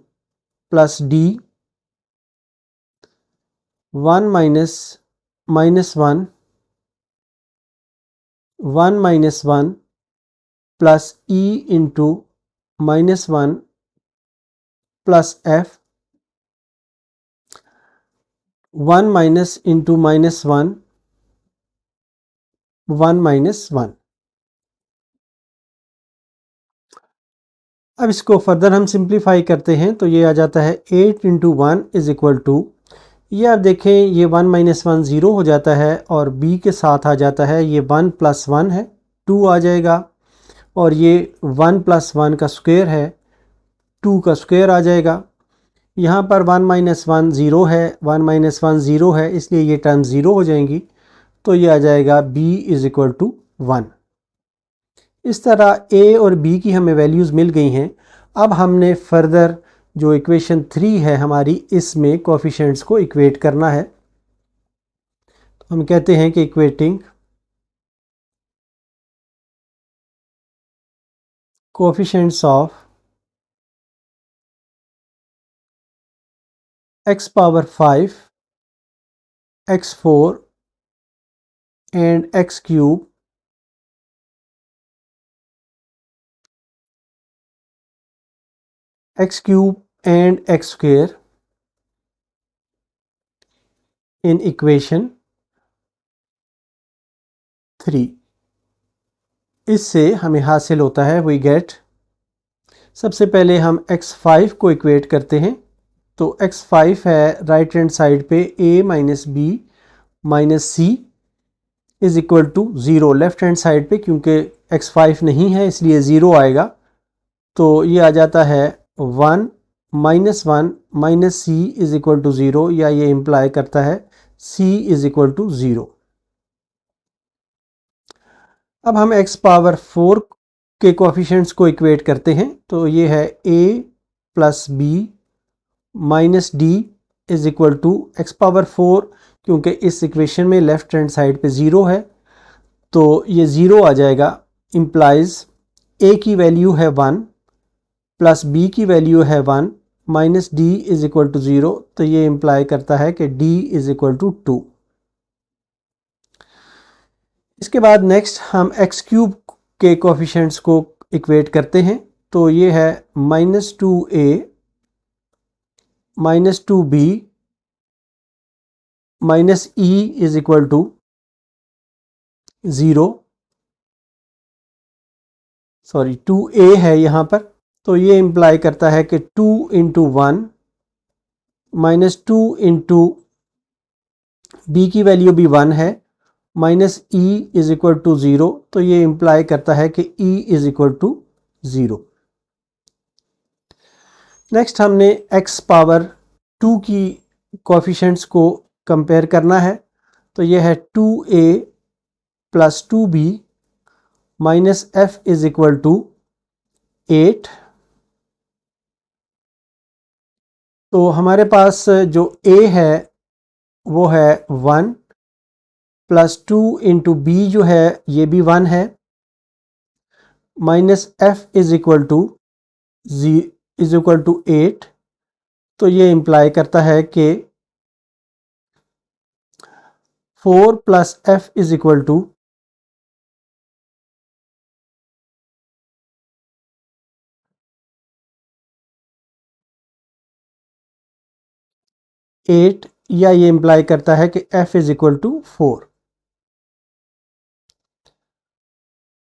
plus d 1 minus -1 1 -1 plus e into -1 plus f 1 minus into -1 1 -1। अब इसको further हम simplify करते हैं तो ये आ जाता है 8 इंटू 1 इज इक्वल टू, ये आप देखें ये 1 माइनस 1 ज़ीरो हो जाता है और b के साथ आ जाता है, ये 1 प्लस 1 है 2 आ जाएगा, और ये 1 प्लस 1 का स्क्वायर है 2 का स्क्वायर आ जाएगा। यहाँ पर 1 माइनस 1 ज़ीरो है, 1 माइनस 1 ज़ीरो है, इसलिए ये टर्म ज़ीरो हो जाएंगी, तो ये आ जाएगा b इज़ इक्वल टू 1। इस तरह a और b की हमें वैल्यूज़ मिल गई हैं। अब हमने फर्दर जो इक्वेशन 3 है हमारी, इसमें कोफिशिएंट्स को इक्वेट करना है। तो हम कहते हैं कि equating coefficients of x power 5, x4 and x cube and x square in equation 3। इससे हमें हासिल होता है वी गेट, सबसे पहले हम x5 को इक्वेट करते हैं, तो x5 है राइट हैंड साइड पे a minus b minus c is equal to 0, left hand side पे क्योंकि x5 नहीं है इसलिए 0 आएगा, तो ये आ जाता है 1 minus 1 minus c is equal to 0, या ये इम्प्लाई करता है c इज इक्वल टू 0। अब हम x पावर 4 के कोफिशिएंट्स को इक्वेट करते हैं, तो ये है a plus b minus d is equal to x power 4, क्योंकि इस इक्वेशन में लेफ्ट हैंड साइड पे 0 है तो ये 0 आ जाएगा, इम्प्लाइज a की वैल्यू है 1 प्लस b की वैल्यू है 1 minus d is equal to 0, तो ये इम्प्लाई करता है कि d इज इक्वल टू 2। इसके बाद नेक्स्ट हम x क्यूब के कोफिशिएंट्स को इक्वेट करते हैं, तो ये है -2a -2b minus e is equal to 0, sorry 2a है यहाँ पर, तो ये इम्प्लाई करता है कि 2 इंटू 1 माइनस 2 इंटू बी की वैल्यू भी 1 है minus e is equal to 0, तो ये इम्प्लाई करता है कि e is equal to 0। Next हमने x पावर 2 की कोफिशिएंट्स को कंपेयर करना है, तो ये है 2a plus 2b minus f is equal to 8। तो हमारे पास जो a है वो है 1 प्लस 2 इंटू बी जो है ये भी 1 है minus f is equal to 8, तो ये इम्प्लाई करता है कि 4 plus f is equal to 8, या ये इम्प्लाई करता है कि f इज इक्वल टू 4।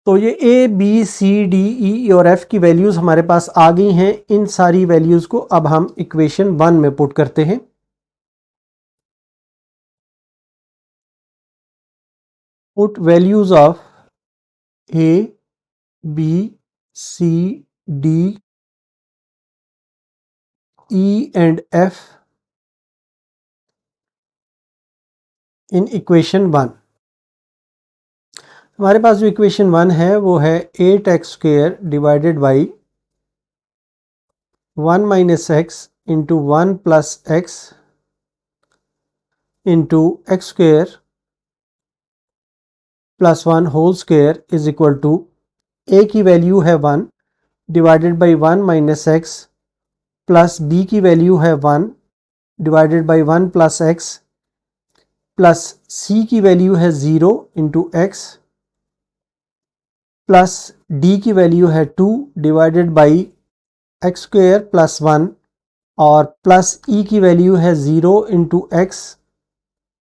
तो ये a b c d e और f की वैल्यूज़ हमारे पास आ गई हैं। इन सारी वैल्यूज़ को अब हम इक्वेशन 1 में पुट करते हैं। Put values of a b c d e and f in equation 1। हमारे पास जो इक्वेशन 1 है वो है 8x² divided by 1 minus x into 1 plus x into x square plus 1 whole square is equal to a की value है 1 divided by 1 minus x plus b की value है 1 divided by 1 plus x plus c की value है 0 into x plus d की value है 2 divided by x square plus 1 और plus e की वैल्यू है 0 into x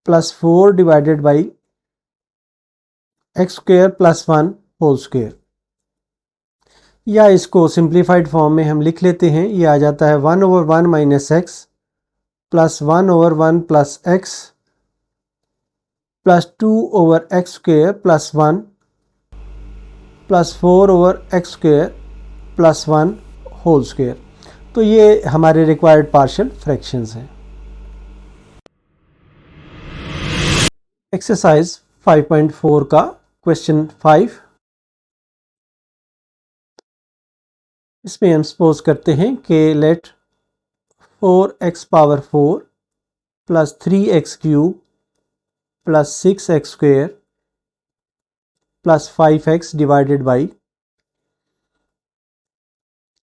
plus 4 divided by x square plus 1 whole square. या इसको सिंप्लीफाइड फॉर्म में हम लिख लेते हैं, ये आ जाता है 1 over 1 minus x plus 1 over 1 plus x plus 2 over x square plus 1 plus 4 over x square plus 1 whole square. तो ये हमारे रिक्वायर्ड पार्शियल फ्रैक्शंस हैं। एक्सरसाइज 5.4 का क्वेश्चन 5, इसमें हम सपोज करते हैं कि let 4x power 4 plus 3x cube plus 6x square plus 5x divided by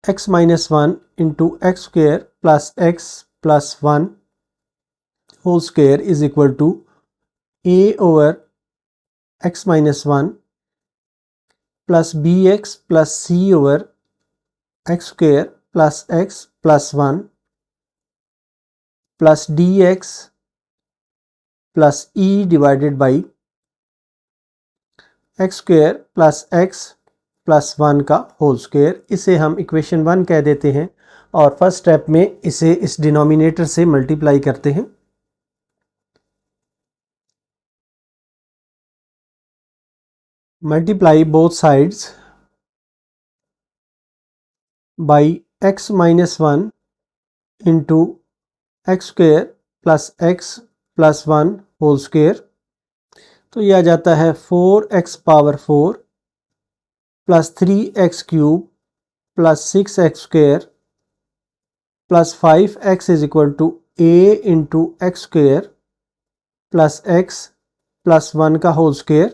x minus 1 into x square plus 1 whole square is equal to a over x minus 1 plus bx plus c over x square plus x plus 1 plus dx plus e divided by x square plus x plus 1 का whole square. इसे हम equation 1 कह देते हैं और first step में इसे इस डिनोमिनेटर से मल्टीप्लाई करते हैं। Multiply both sides by x minus 1 into x square plus 1 whole square. तो यह आ जाता है 4x power 4 plus 3x cube plus 6x square plus 5x is equal to a into x square plus x plus 1 का whole square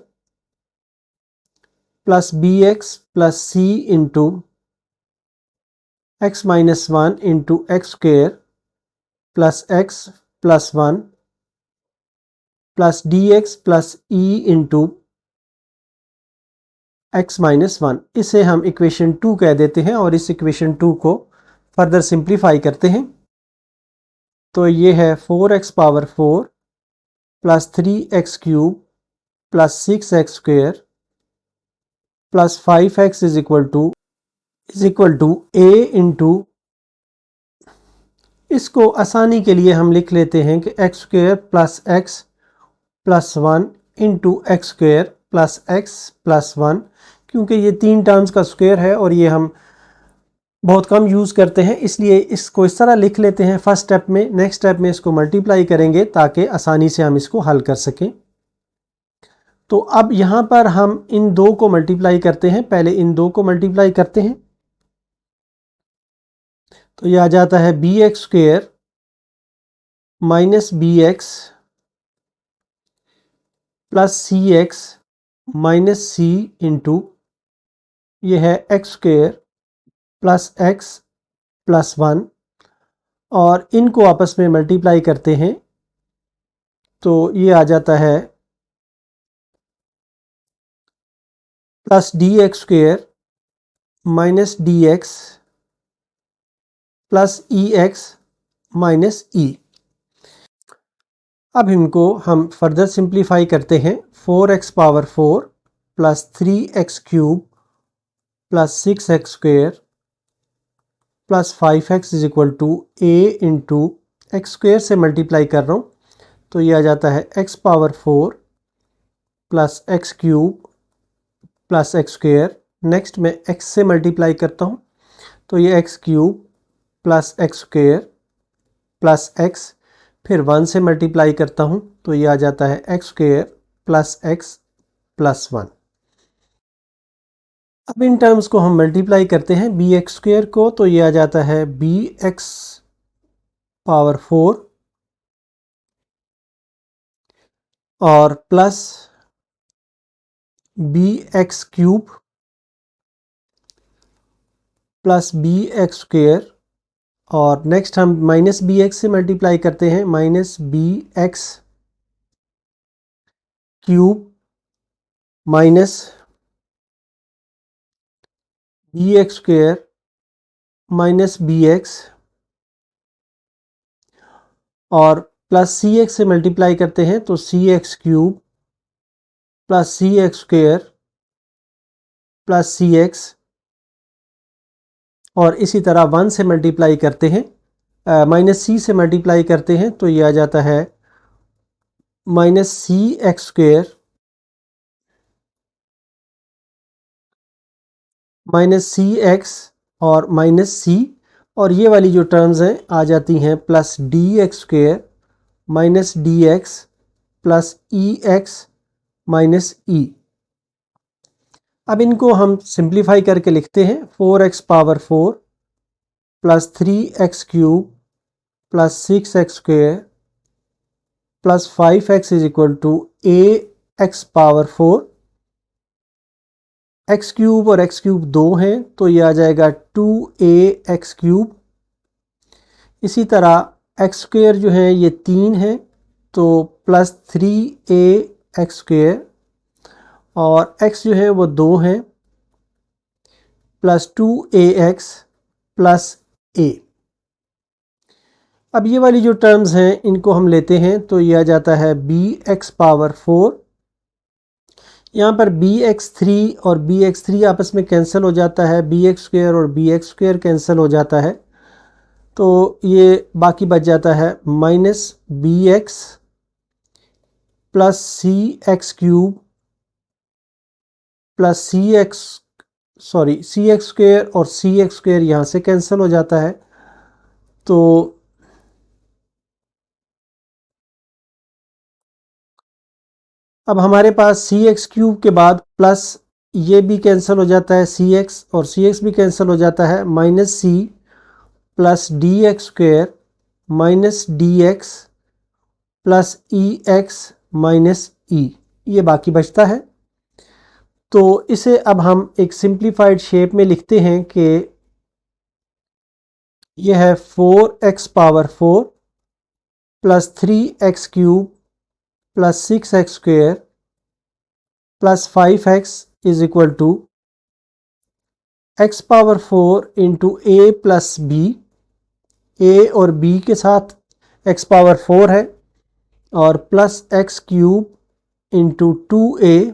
plus bx plus c into x minus 1 into x square plus x plus 1 plus dx plus e into x minus 1। इसे हम equation 2 कह देते हैं और इस equation 2 को further simplify करते हैं। तो ये है 4x power 4 plus 3x cube plus 6x square plus 5x is equal to a into, इसको आसानी के लिए हम लिख लेते हैं कि x square plus x plus 1 into x square plus x plus 1, क्योंकि ये 3 टर्म्स का स्क्वेयर है और ये हम बहुत कम यूज़ करते हैं, इसलिए इसको इस तरह लिख लेते हैं फर्स्ट स्टेप में। नेक्स्ट स्टेप में इसको मल्टीप्लाई करेंगे ताकि आसानी से हम इसको हल कर सकें। तो अब यहाँ पर हम इन दो को मल्टीप्लाई करते हैं, पहले इन दो को मल्टीप्लाई करते हैं। तो यह आ जाता है b x square minus b x plus c x minus c into यह है x square plus x plus 1 और इनको आपस में मल्टीप्लाई करते हैं तो ये आ जाता है plus d x square minus d x plus e x minus e. अब इनको हम फर्दर सिंप्लीफाई करते हैं। 4x power 4 plus 3x cube plus 6x square plus 5x is equal to a into x square से multiply कर रहा हूँ तो ये आ जाता है x power 4 plus x cube plus x square. Next मैं x से मल्टीप्लाई करता हूँ तो ये x cube plus x square plus x, फिर 1 से मल्टीप्लाई करता हूँ तो ये आ जाता है x square plus x plus 1। अब इन टर्म्स को हम मल्टीप्लाई करते हैं बी एक्स स्क्वेयर को तो ये आ जाता है बी एक्स पावर 4 और plus b x cube plus b x square, और नेक्स्ट हम माइनस बी एक्स से मल्टीप्लाई करते हैं, minus b x cube minus b x square minus b x, और प्लस सी एक्स से मल्टीप्लाई करते हैं तो c x cube plus c x square plus c x, और इसी तरह 1 से मल्टीप्लाई करते हैं, माइनस सी से मल्टीप्लाई करते हैं तो ये आ जाता है minus c x square minus c x और माइनस सी, और ये वाली जो टर्म्स हैं आ जाती हैं plus d x square minus d x plus e x minus e. अब इनको हम सिंप्लीफाई करके लिखते हैं, 4x power 4 plus 3x cube plus 6x square plus 5x is equal to a x power 4। X cube और x cube 2 हैं तो ये आ जाएगा 2a एक्स क्यूब। इसी तरह एक्स स्क्वेयर जो है ये 3 है तो प्लस 3a एक्स स्क्वेयर, और x जो है वो 2 है प्लस 2ax प्लस a। अब ये वाली जो टर्म्स हैं इनको हम लेते हैं तो ये आ जाता है bx पावर 4, यहाँ पर bx3 और bx3 आपस में कैंसिल हो जाता है, bx स्क्वेयर और bx स्क्वेयर कैंसिल हो जाता है, तो ये बाकी बच जाता है minus bx plus c x cube plus c x square, और सी एक्स स्क्वेयर यहाँ से कैंसिल हो जाता है, तो अब हमारे पास सी एक्स क्यूब के बाद प्लस ये भी कैंसिल हो जाता है सी एक्स, और सी एक्स भी कैंसिल हो जाता है, minus c plus d x square minus d x plus e x minus e, ये बाकी बचता है। तो इसे अब हम एक सिंप्लीफाइड शेप में लिखते हैं कि यह है 4x power 4 plus 3x cube plus 6x square plus 5x is equal to x power 4 into a plus b, a और बी के साथ x पावर 4 है, और plus x cube into 2a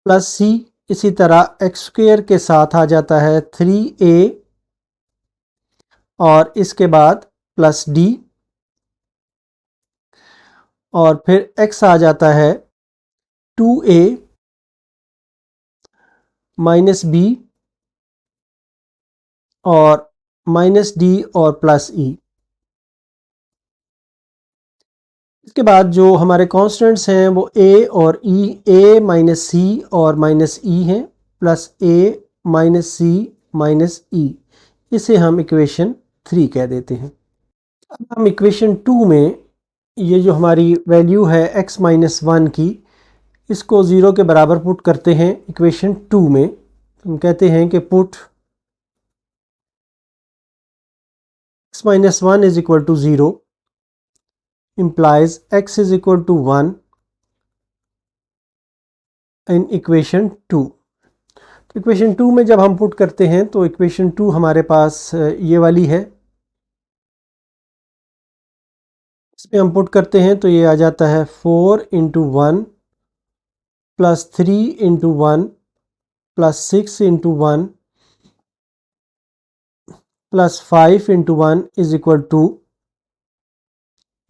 plus c, इसी तरह एक्स स्क्वेयर के साथ आ जाता है 3a, और इसके बाद प्लस डी, और फिर x आ जाता है 2a माइनस बी और माइनस डी और प्लस ई। इसके बाद जो हमारे कांस्टेंट्स हैं वो a और e, a माइनस सी और माइनस ई हैं, plus a minus c minus e, इसे हम इक्वेशन 3 कह देते हैं। अब हम इक्वेशन 2 में ये जो हमारी वैल्यू है x माइनस 1 की, इसको 0 के बराबर पुट करते हैं इक्वेशन 2 में। हम कहते हैं कि put x minus 1 is equal to 0 implies x is equal to 1 in equation 2। तो इक्वेशन 2 में जब हम पुट करते हैं तो इक्वेशन 2 हमारे पास ये वाली है, इसमें हम पुट करते हैं तो ये आ जाता है 4 into 1 plus 3 into 1 plus 6 into 1 plus 5 into 1 is equal to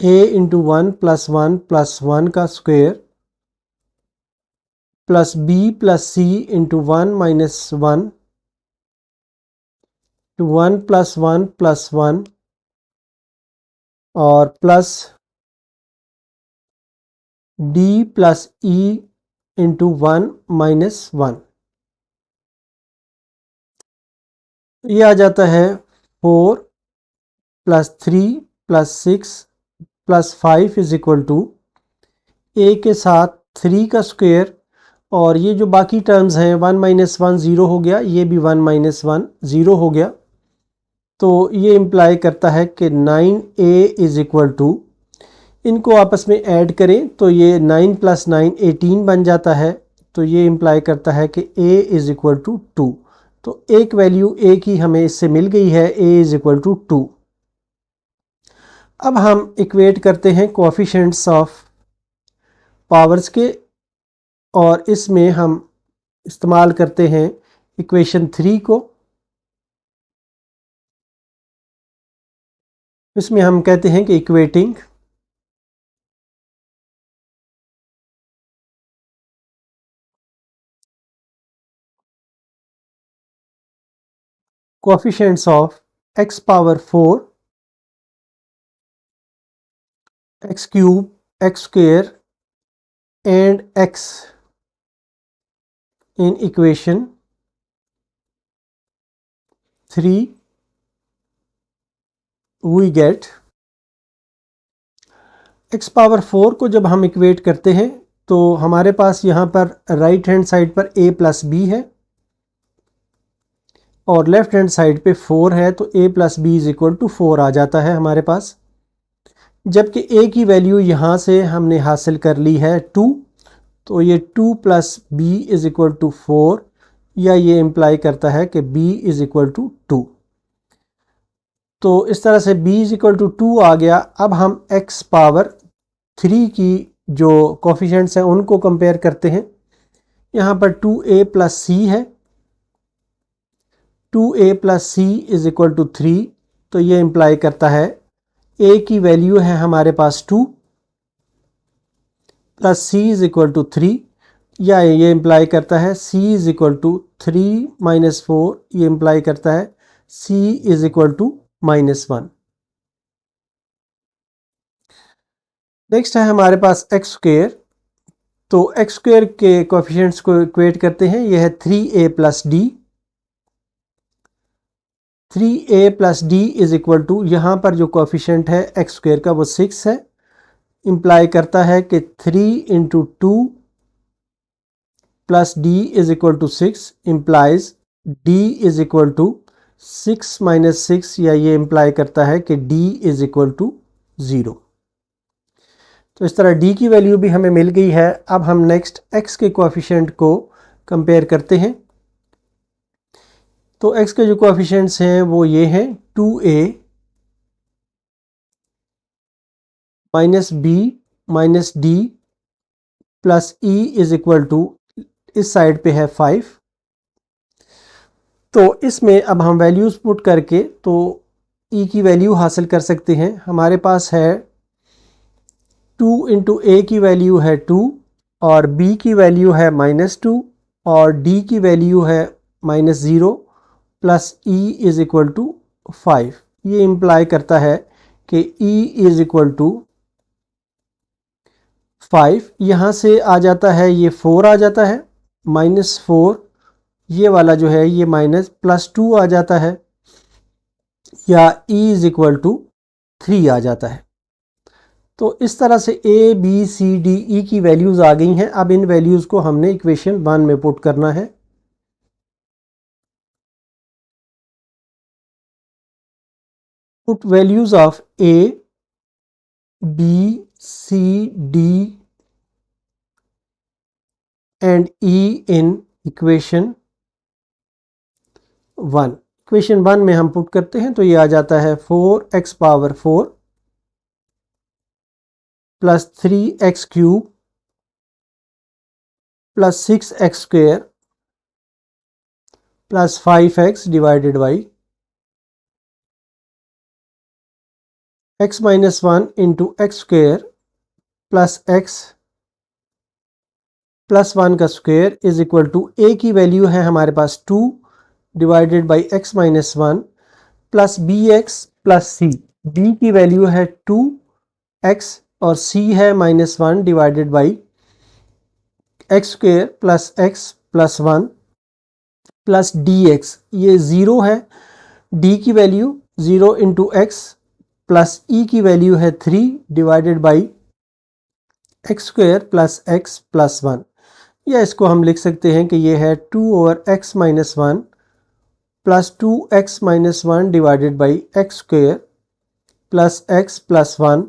a into 1 plus 1 का square plus b plus c into 1 minus 1 to 1 plus 1 और plus d plus e into 1 minus 1। ये आ जाता है 4 plus 3 plus 6 plus 5 is equal to a के साथ 3 का square, और ये जो बाकी टर्म्स हैं 1 माइनस 1 ज़ीरो हो गया, ये भी 1 माइनस 1 ज़ीरो हो गया। तो ये इम्प्लाई करता है कि 9a इज़ इक्वल टू, इनको आपस में ऐड करें तो ये 9 प्लस 9 18 बन जाता है। तो ये इम्प्लाई करता है कि a इज़ इक्वल टू 2। तो एक वैल्यू a की हमें इससे मिल गई है, a इज़ इक्वल टू 2। अब हम इक्वेट करते हैं कोएफिशिएंट्स ऑफ पावर्स के, और इसमें हम इस्तेमाल करते हैं इक्वेशन 3 को। इसमें हम कहते हैं कि equating coefficients of x power 4, x cube, x square and x in equation 3 we get x power 4 को जब हम इक्वेट करते हैं तो हमारे पास यहाँ पर राइट हैंड साइड पर a प्लस बी है और लेफ्ट हैंड साइड पे 4 है, तो a plus b is equal to 4 आ जाता है हमारे पास। जबकि a की वैल्यू यहाँ से हमने हासिल कर ली है 2, तो ये 2 plus b is equal to 4, या ये इम्प्लाई करता है कि b इज इक्वल टू 2। तो इस तरह से b इज इक्वल टू 2 आ गया। अब हम x पावर 3 की जो कोफिशिएंट्स हैं उनको कंपेयर करते हैं। यहाँ पर 2a प्लस सी है, 2a plus c is equal to 3, तो ये इम्प्लाई करता है a की वैल्यू है हमारे पास 2 plus c is equal to 3, या ये इम्प्लाई करता है c is equal to 3 minus 4, ये इम्प्लाई करता है c is equal to -1। Next है हमारे पास एक्स स्क्वायर। तो एक्स स्क्वायर के कोएफिशिएंट्स को इक्वेट करते हैं। यह है 3a plus d. 3a plus d is equal to, यहाँ पर जो कोएफिशिएंट है एक्स स्क्वायर का वो 6 है, इम्प्लाई करता है कि 3 into 2 plus d is equal to 6 implies d is equal to 6 minus 6, या ये इम्प्लाई करता है कि डी इज इक्वल टू 0। तो इस तरह d की वैल्यू भी हमें मिल गई है। अब हम नेक्स्ट x के कोएफिशिएंट को कंपेयर करते हैं। तो x के जो कोएफिशिएंट्स हैं वो ये हैं 2a minus b minus d plus e is equal to, इस साइड पे है 5। तो इसमें अब हम वैल्यूज़ पुट करके तो e की वैल्यू हासिल कर सकते हैं। हमारे पास है 2 इंटू ए की वैल्यू है 2 और b की वैल्यू है -2 और d की वैल्यू है -0 plus e is equal to 5। ये इम्प्लाई करता है कि e इज इक्वल टू 5। यहाँ से आ जाता है ये 4 आ जाता है, -4, ये वाला जो है ये माइनस +2 आ जाता है, या e इज इक्वल टू 3 आ जाता है। तो इस तरह से a b c d e की वैल्यूज़ आ गई हैं। अब इन वैल्यूज़ को हमने इक्वेशन 1 में पुट करना है। Put values of a b c d and e in equation 1। Equation 1 में हम पुट करते हैं तो ये आ जाता है 4x power 4 plus 3x cube plus 6x square plus 5x divided by x minus 1 into x square plus x plus 1 का square is equal to, a की वैल्यू है हमारे पास 2 divided by x minus 1 plus bx plus c। b की value है 2x और c है -1 divided by x square plus x plus 1 plus dx। ये 0 है, d की value 0 into x plus e की वैल्यू है 3 divided by x square plus x plus 1, या इसको हम लिख सकते हैं कि ये है 2 over x minus 1 plus 2x minus 1 divided by x square plus x plus 1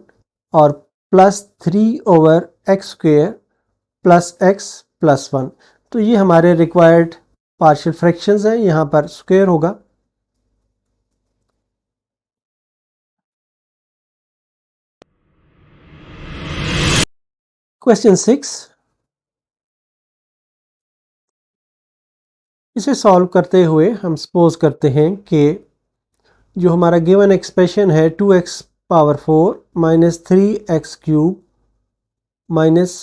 और plus 3 over x square plus x plus 1। तो ये हमारे रिक्वायर्ड पार्शियल फ्रैक्शंस हैं, यहाँ पर स्क्वायर होगा। क्वेश्चन 6, इसे सॉल्व करते हुए हम सपोज करते हैं कि जो हमारा गिवन एक्सप्रेशन है 2x power 4 minus 3x cube minus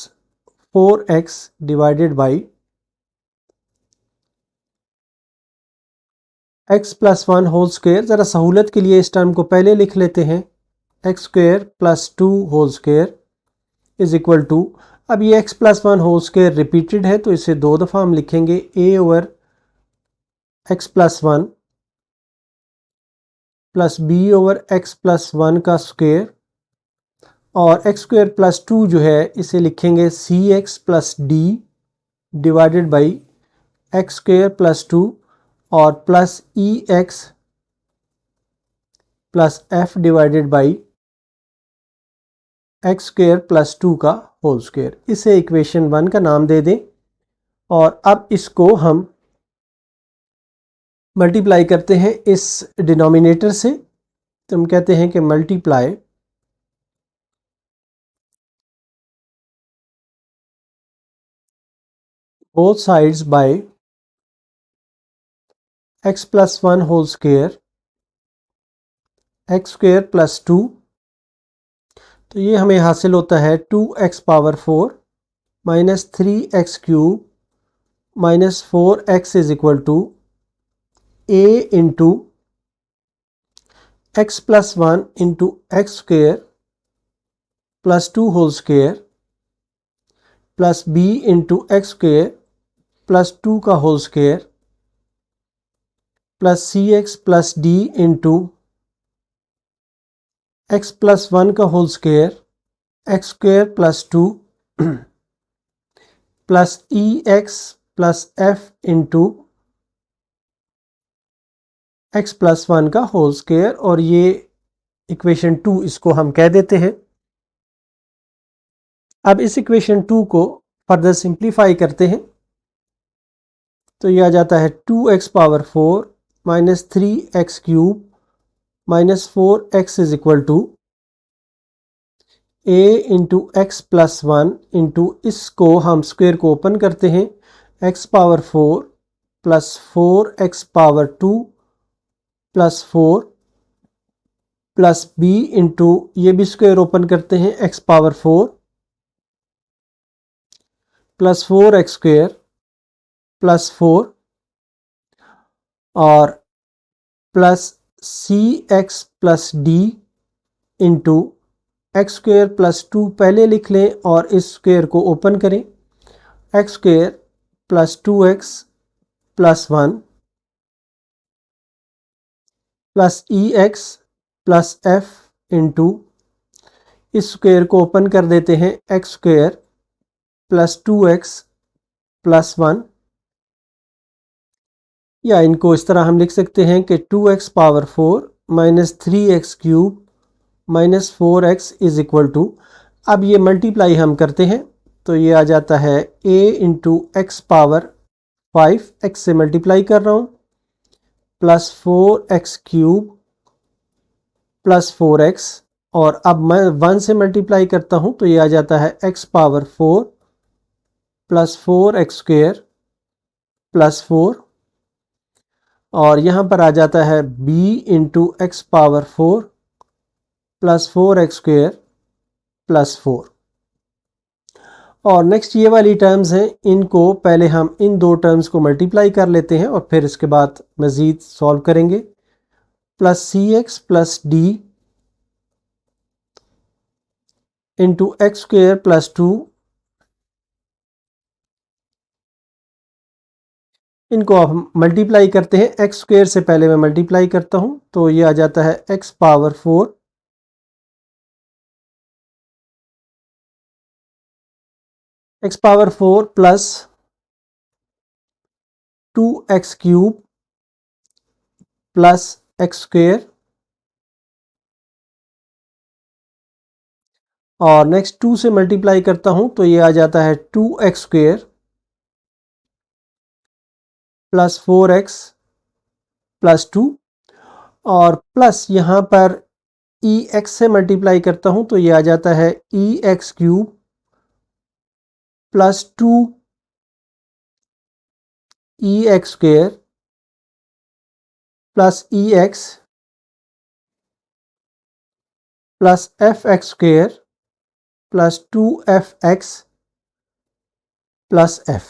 4x divided by x plus 1 whole square. ज़रा सहूलत के लिए इस टर्म को पहले लिख लेते हैं, x square plus 2 whole square is equal to, अब ये x plus 1 whole square repeated है तो इसे दो दफ़ा हम लिखेंगे a over x plus 1 plus b over x plus 1 का स्क्वायर, और x स्क्वायर प्लस 2 जो है इसे लिखेंगे cx plus d divided by x square plus 2 और plus ex plus f divided by x square plus 2 का होल स्क्वायर। इसे equation 1 का नाम दे दें और अब इसको हम मल्टीप्लाई करते हैं इस डिनोमिनेटर से, तो हम कहते हैं कि multiply both sides by x plus 1 whole square x square plus 2, तो ये हमें हासिल होता है 2x power 4 minus 3x cube minus 4x is equal to a into x plus 1 into x square plus 2 whole square plus b into x square plus 2 का whole square plus cx plus d into x plus 1 का whole square x square plus 2 plus ex plus f into x plus 1 का whole square, और ये equation 2 इसको हम कह देते हैं। अब इस इक्वेशन 2 को फर्दर सिंप्लीफाई करते हैं तो यह आ जाता है 2x power 4 minus 3x cube minus 4x is equal to a into x plus 1 into, इसको हम स्क्वायर को ओपन करते हैं, x power 4 plus 4x power 2 plus 4 plus b into, ये भी स्क्वायर ओपन करते हैं, x power 4 plus 4x square plus 4 और plus cx plus d into x square plus 2 पहले लिख लें और इस स्क्वायर को ओपन करें, x square plus 2x plus 1 plus ex plus f into, इस स्क्वायर को ओपन कर देते हैं, x square plus 2x plus 1, या इनको इस तरह हम लिख सकते हैं कि 2x power 4 minus 3x cube minus 4x is equal to, अब ये मल्टीप्लाई हम करते हैं तो ये आ जाता है a into x power 5, x से मल्टीप्लाई कर रहा हूँ, plus 4x cube plus 4x, और अब मैं 1 से मल्टीप्लाई करता हूँ तो ये आ जाता है x power 4 plus 4x square plus 4, और यहाँ पर आ जाता है b into x power 4 plus 4x square plus 4। और नेक्स्ट ये वाली टर्म्स हैं, इनको पहले हम इन दो टर्म्स को मल्टीप्लाई कर लेते हैं और फिर इसके बाद मज़ीद सॉल्व करेंगे, plus cx plus d into x square plus 2, इनको आप मल्टीप्लाई करते हैं, एक्स स्क्वायर से पहले मैं मल्टीप्लाई करता हूं तो ये आ जाता है x power 4 x power 4 plus 2x³ plus x square, और नेक्स्ट 2 से मल्टीप्लाई करता हूं तो ये आ जाता है 2x² प्लस 4x प्लस 2, और प्लस यहाँ पर EX से मल्टीप्लाई करता हूं तो ये आ जाता है EX³ plus 2EX² plus EX plus FX² plus 2FX plus F।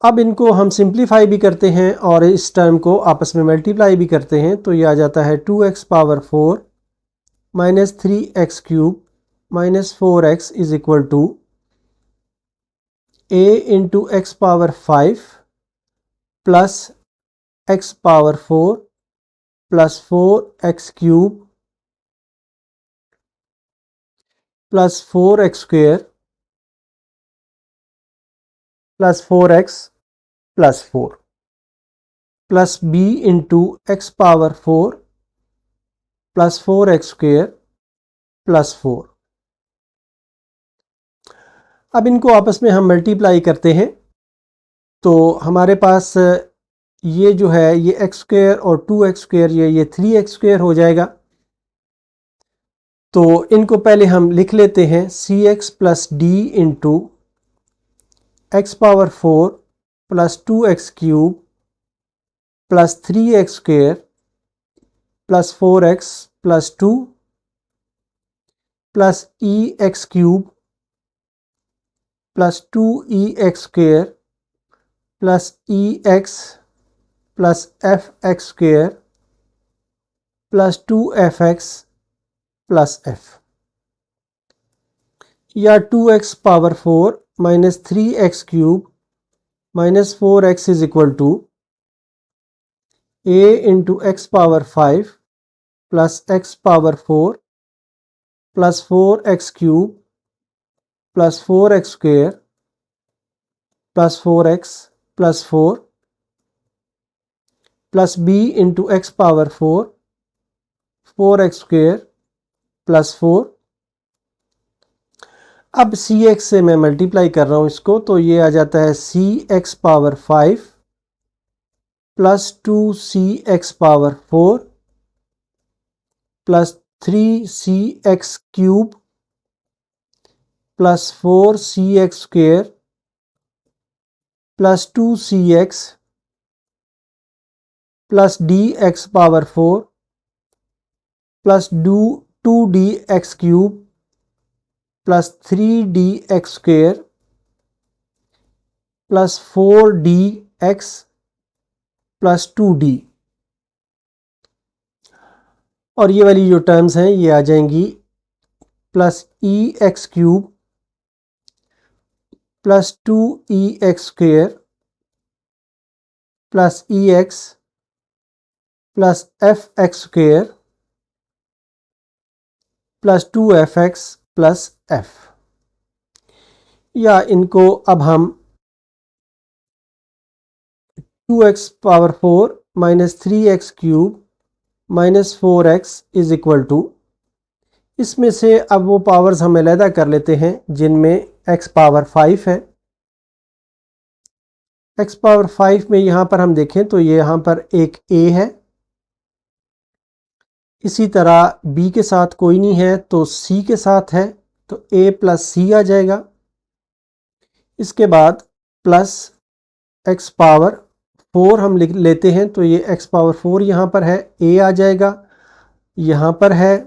अब इनको हम सिंप्लीफाई भी करते हैं और इस टर्म को आपस में मल्टीप्लाई भी करते हैं, तो ये आ जाता है 2x power 4 minus 3x³ minus 4x is equal to a into x power 5 plus x power 4 plus 4x³ plus 4x² plus 4x plus 4 plus b into x power 4 plus 4x² plus 4। अब इनको आपस में हम multiply करते हैं तो हमारे पास ये जो है ये x² और 2x² ये 3x² हो जाएगा। तो इनको पहले हम लिख लेते हैं cx plus d into x power 4 plus 2x³ plus 3x² plus 4x plus 2 plus EX³ plus 2EX² plus EX plus FX² plus 2FX plus F, या 2x power 4 minus 3x³ minus 4x is equal to a into x power 5 plus x power 4 plus 4x³ plus 4x² plus 4x plus 4 plus b into x power 4 4x² plus 4। अब cx से मैं multiply कर रहा हूं इसको, तो ये आ जाता है cx power 5 plus 2cx power 4 plus 3cx³ plus 4cx² plus 2cx plus dx power 4 plus 2dx³ plus 3dx² plus 4dx plus 2d, और ये वाली जो टर्म्स हैं ये आ जाएंगी plus EX³ plus 2EX² plus EX plus FX² plus 2FX plus F, या इनको अब हम 2x power 4 minus 3x³ minus 4x is equal to, इसमें से अब वो पावर्स हम अलहदा कर लेते हैं जिनमें x पावर 5 है। x पावर 5 में यहाँ पर हम देखें तो ये यहाँ पर एक a है, इसी तरह b के साथ कोई नहीं है तो c के साथ है, तो a प्लस c आ जाएगा। इसके बाद प्लस x पावर 4 हम लिख लेते हैं तो ये x पावर 4 यहाँ पर है, a आ जाएगा, यहाँ पर है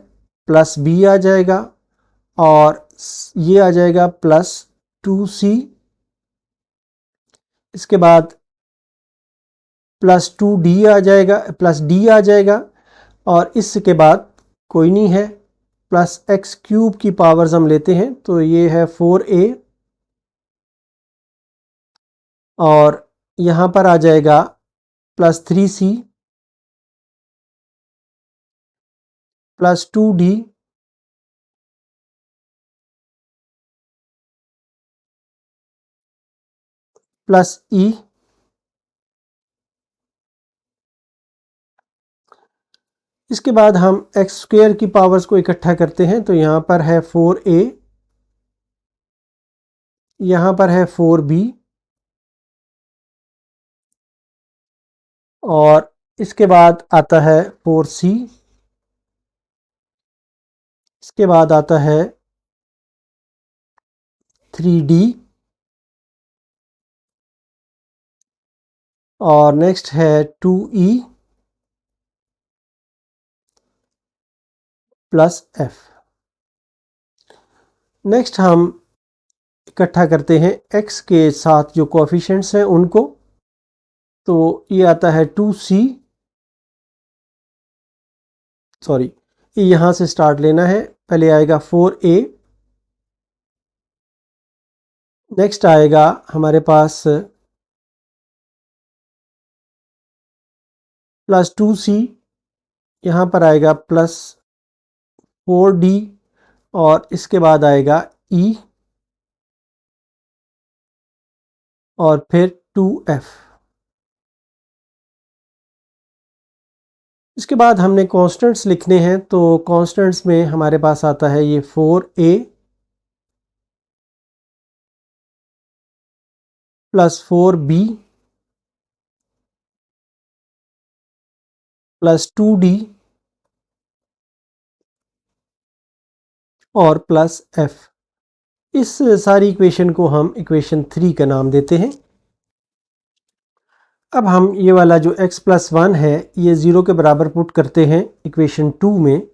प्लस b आ जाएगा, और ये आ जाएगा प्लस 2c। इसके बाद प्लस 2d आ जाएगा, प्लस d आ जाएगा, और इसके बाद कोई नहीं है, प्लस x³ की पावर्स हम लेते हैं तो ये है 4a, और यहाँ पर आ जाएगा plus 3c plus 2d plus ई, इसके बाद हम एक्स स्क्वेयर की पावर्स को इकट्ठा करते हैं। तो यहाँ पर है 4a, यहाँ पर है 4b, और इसके बाद आता है 4c, इसके बाद आता है 3d, और नेक्स्ट है 2e प्लस f। नेक्स्ट हम इकट्ठा करते हैं x के साथ जो कोएफिशिएंट्स हैं उनको। तो ये आता है 2c, सॉरी ये यहाँ से स्टार्ट लेना है, पहले आएगा 4a, नेक्स्ट आएगा हमारे पास प्लस 2c, यहाँ पर आएगा प्लस 4d, और इसके बाद आएगा e, और फिर 2f। इसके बाद हमने कांस्टेंट्स लिखने हैं। तो कांस्टेंट्स में हमारे पास आता है ये 4a plus 4b plus 2d और प्लस f। इस सारी इक्वेशन को हम इक्वेशन 3 का नाम देते हैं। अब हम ये वाला जो x प्लस 1 है ये 0 के बराबर पुट करते हैं इक्वेशन 2 में।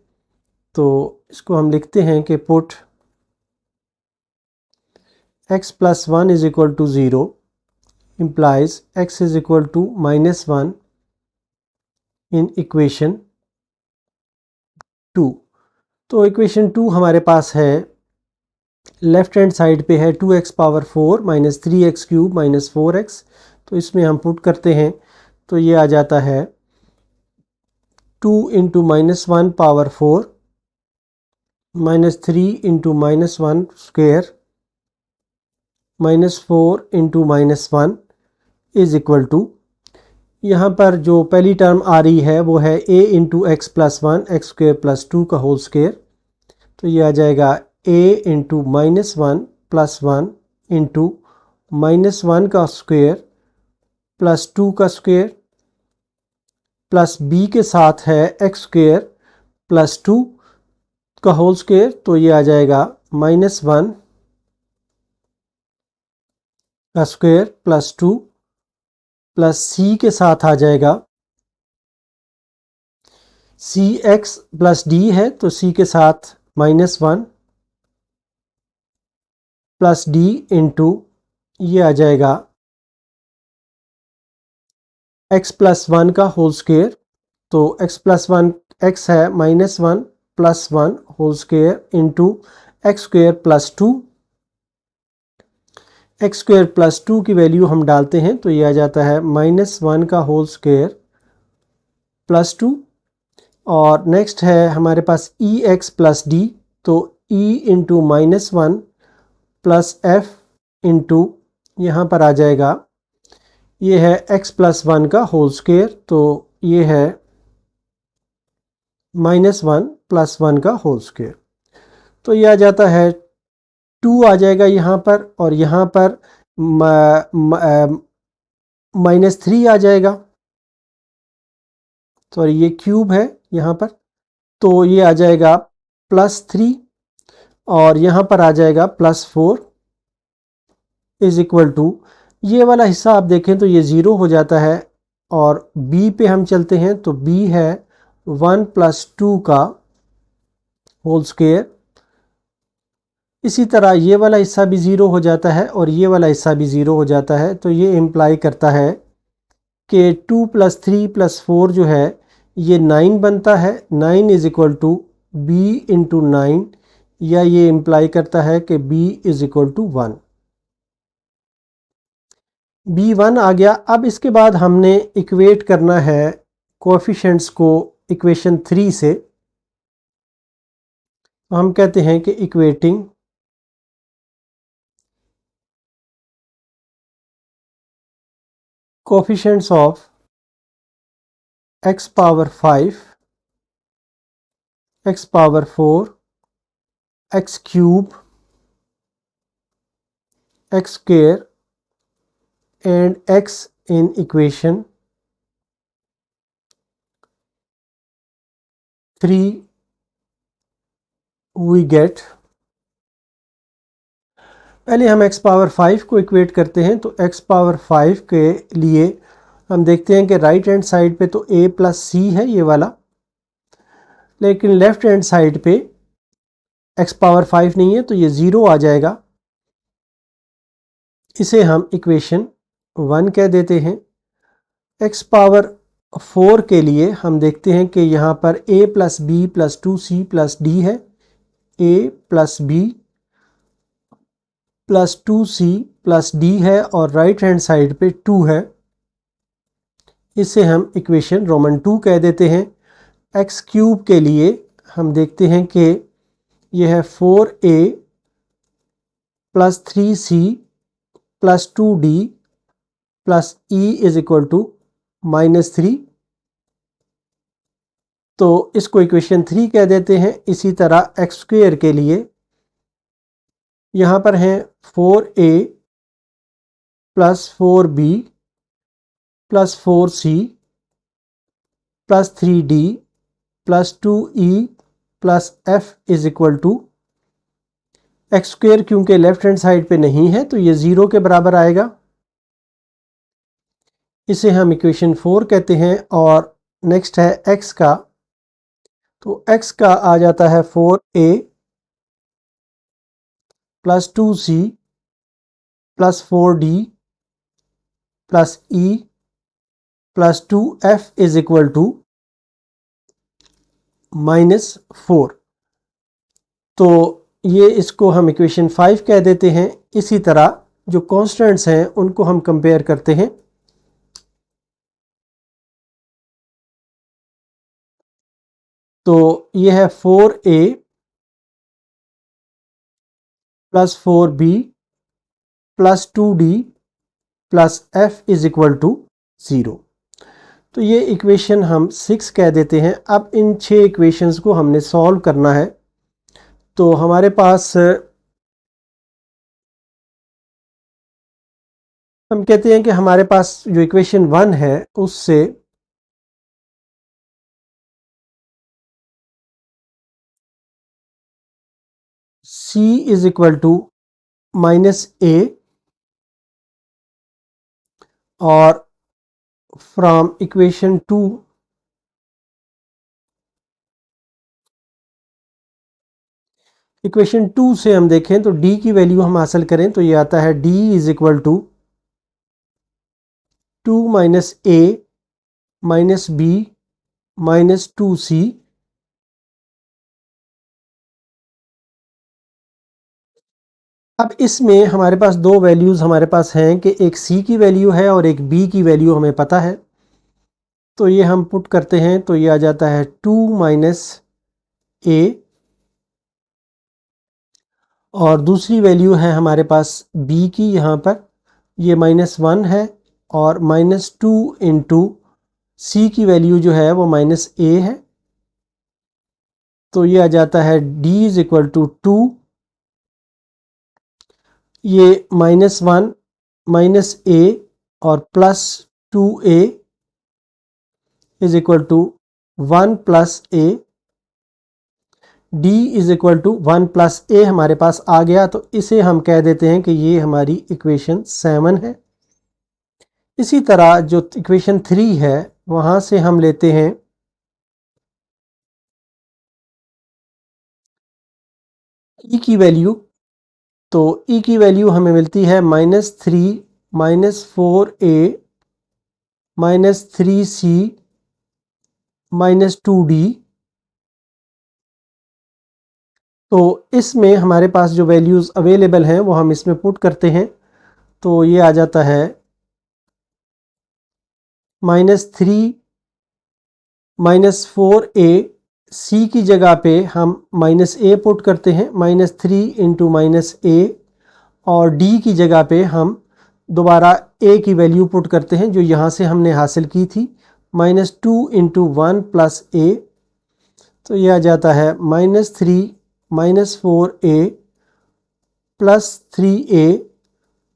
तो इसको हम लिखते हैं कि put x plus 1 is equal to 0 implies x is equal to -1 in equation 2। तो इक्वेशन 2 हमारे पास है, लेफ्ट हैंड साइड पे है 2x power 4 minus 3x cube minus 4x। तो इसमें हम पुट करते हैं तो ये आ जाता है 2 into -1 power 4 minus 3 into -1 square minus 4 into -1 is equal to, यहाँ पर जो पहली टर्म आ रही है वो है a into x plus 1 x square plus 2 का होल स्क्वेयर। तो ये आ जाएगा a इंटू -1 प्लस 1 इंटू -1 का स्क्वेयर प्लस 2 का स्क्वेयर प्लस b के साथ है एक्स स्क्वेयर प्लस 2 का होल स्क्वेयर। तो ये आ जाएगा -1 का स्क्वेयर प्लस 2 प्लस c के साथ आ जाएगा सी एक्स प्लस डी है तो c के साथ -1 प्लस डी इंटू ये आ जाएगा x प्लस 1 का होल स्क्वेयर। तो x प्लस 1 x है -1 plus 1 whole square into x square plus 2। X square plus 2 की वैल्यू हम डालते हैं तो ये आ जाता है -1 का होल स्क्वेयर प्लस 2। और नेक्स्ट है हमारे पास ई एक्स प्लस डी। तो e into -1 plus f into यहाँ पर आ जाएगा, ये है x प्लस 1 का होल स्क्वेयर। तो ये है -1 प्लस 1 का होल स्क्वेयर। तो ये आ जाता है 2 आ जाएगा यहाँ पर, और यहाँ पर -3 आ जाएगा। तो ये क्यूब है यहाँ पर, तो ये आ जाएगा +3, और यहाँ पर आ जाएगा +4 इज इक्वल टू, ये वाला हिस्सा आप देखें तो ये 0 हो जाता है। और b पे हम चलते हैं तो b है 1 + 2 का होल स्क्वेयर। इसी तरह ये वाला हिस्सा भी 0 हो जाता है और ये वाला हिस्सा भी 0 हो जाता है। तो ये इम्प्लाई करता है कि 2 + 3 + 4 जो है ये 9 बनता है। 9 is equal to b into 9, या ये इम्प्लाई करता है कि b is equal to 1। b1 आ गया। अब इसके बाद हमने इक्वेट करना है कोएफिशिएंट्स को इक्वेशन 3 से। तो हम कहते हैं कि equating coefficients of x power 5, x power 4, x cube, x square and x in equation 3 we get। पहले हम x पावर 5 को इक्वेट करते हैं, तो x पावर 5 के लिए हम देखते हैं कि राइट हैंड साइड पे तो a प्लस सी है ये वाला, लेकिन लेफ्ट हैंड साइड पे x पावर 5 नहीं है तो ये 0 आ जाएगा। इसे हम इक्वेशन 1 कह देते हैं। x पावर 4 के लिए हम देखते हैं कि यहाँ पर a plus b plus 2c plus d है, a plus b plus 2c plus d है और राइट हैंड साइड पे 2 है। इसे हम इक्वेशन रोमन 2 कह देते हैं। x क्यूब के लिए हम देखते हैं कि यह है 4a plus 3c plus 2d plus e is equal to -3, तो इसको इक्वेशन 3 कह देते हैं। इसी तरह x स्क्वायर के लिए यहाँ पर है 4a plus 4b plus 4c plus 3d plus 2e plus f is equal to x square, क्योंकि लेफ्ट हैंड साइड पे नहीं है तो ये 0 के बराबर आएगा। इसे हम इक्वेशन 4 कहते हैं। और नेक्स्ट है x का, तो x का आ जाता है 4a plus 2c plus 4d plus e plus 2f is equal to -4, तो ये इसको हम इक्वेशन 5 कह देते हैं। इसी तरह जो कॉन्स्टेंट्स हैं उनको हम कंपेयर करते हैं। तो ये है 4a plus 4b plus 2d plus f is equal to 0, तो ये इक्वेशन हम 6 कह देते हैं। अब इन 6 इक्वेशंस को हमने सॉल्व करना है। तो हमारे पास हम कहते हैं कि हमारे पास जो इक्वेशन 1 है उससे c is equal to -a और फ्रॉम इक्वेशन 2 से हम देखें तो d की वैल्यू हम हासिल करें तो ये आता है d is equal to 2 minus a minus b minus 2c। अब इसमें हमारे पास दो वैल्यूज़ हमारे पास हैं कि एक c की वैल्यू है और एक b की वैल्यू हमें पता है, तो ये हम पुट करते हैं तो ये आ जाता है 2 माइनस a और दूसरी वैल्यू है हमारे पास b की, यहाँ पर ये -1 है और -2 इंटू c की वैल्यू जो है वो -a है, तो ये आ जाता है d इज इक्वल टू 2, ये -1 माइनस a और plus 2a is equal to 1 plus a, d is equal to 1 plus a हमारे पास आ गया, तो इसे हम कह देते हैं कि ये हमारी इक्वेशन 7 है। इसी तरह जो इक्वेशन 3 है वहां से हम लेते हैं e की वैल्यू, तो e की वैल्यू हमें मिलती है -3 minus 4a minus 3c minus 2d, तो इसमें हमारे पास जो वैल्यूज़ अवेलेबल हैं वो हम इसमें पुट करते हैं, तो ये आ जाता है -3 माइनस 4a, c की जगह पे हम -a पुट करते हैं, -3 इंटू -a, और d की जगह पे हम दोबारा ए की वैल्यू पुट करते हैं जो यहाँ से हमने हासिल की थी, -2 इंटू 1 प्लस ए, तो यह आ जाता है -3 -4a प्लस 3a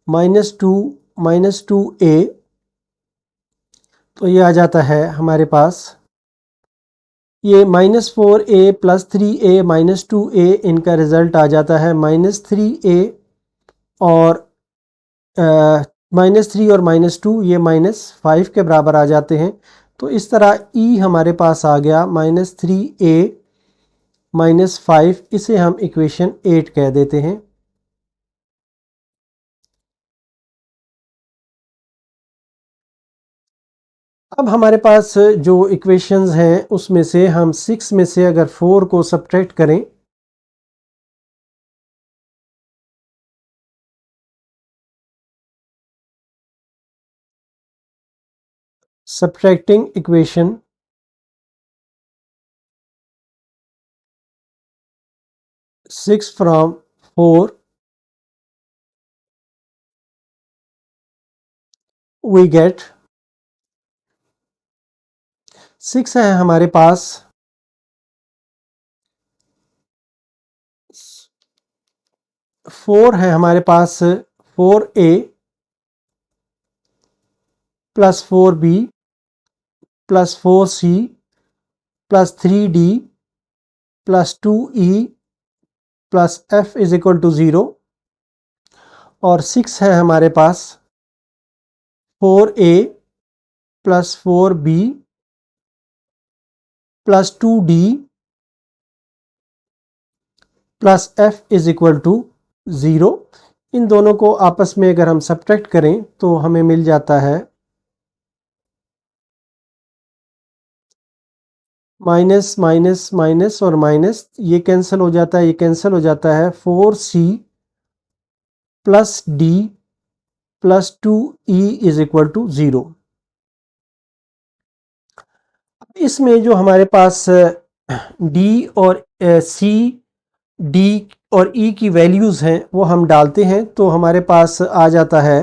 -2 -2a, तो ये आ जाता है हमारे पास, ये -4a प्लस 3a -2a, इनका रिज़ल्ट आ जाता है -3a, और -3 और -2 ये -5 के बराबर आ जाते हैं। तो इस तरह e हमारे पास आ गया -3a -5, इसे हम इक्वेशन 8 कह देते हैं। अब हमारे पास जो इक्वेशंस हैं उसमें से हम 6 में से अगर 4 को सब्ट्रैक्ट करें, subtracting equation 6 from 4, we get 6 है हमारे पास, 4 है हमारे पास, 4a plus 4b plus 4c plus 3d plus 2e plus f is equal to 0, और 6 है हमारे पास 4a plus 4b plus 2d plus f is equal to 0। इन दोनों को आपस में अगर हम सब्ट्रैक्ट करें तो हमें मिल जाता है माइनस माइनस माइनस और माइनस, ये कैंसिल हो जाता है, ये कैंसिल हो जाता है, 4c plus d plus 2e is equal to 0। इसमें जो हमारे पास d और c, d और e की वैल्यूज़ हैं वो हम डालते हैं, तो हमारे पास आ जाता है,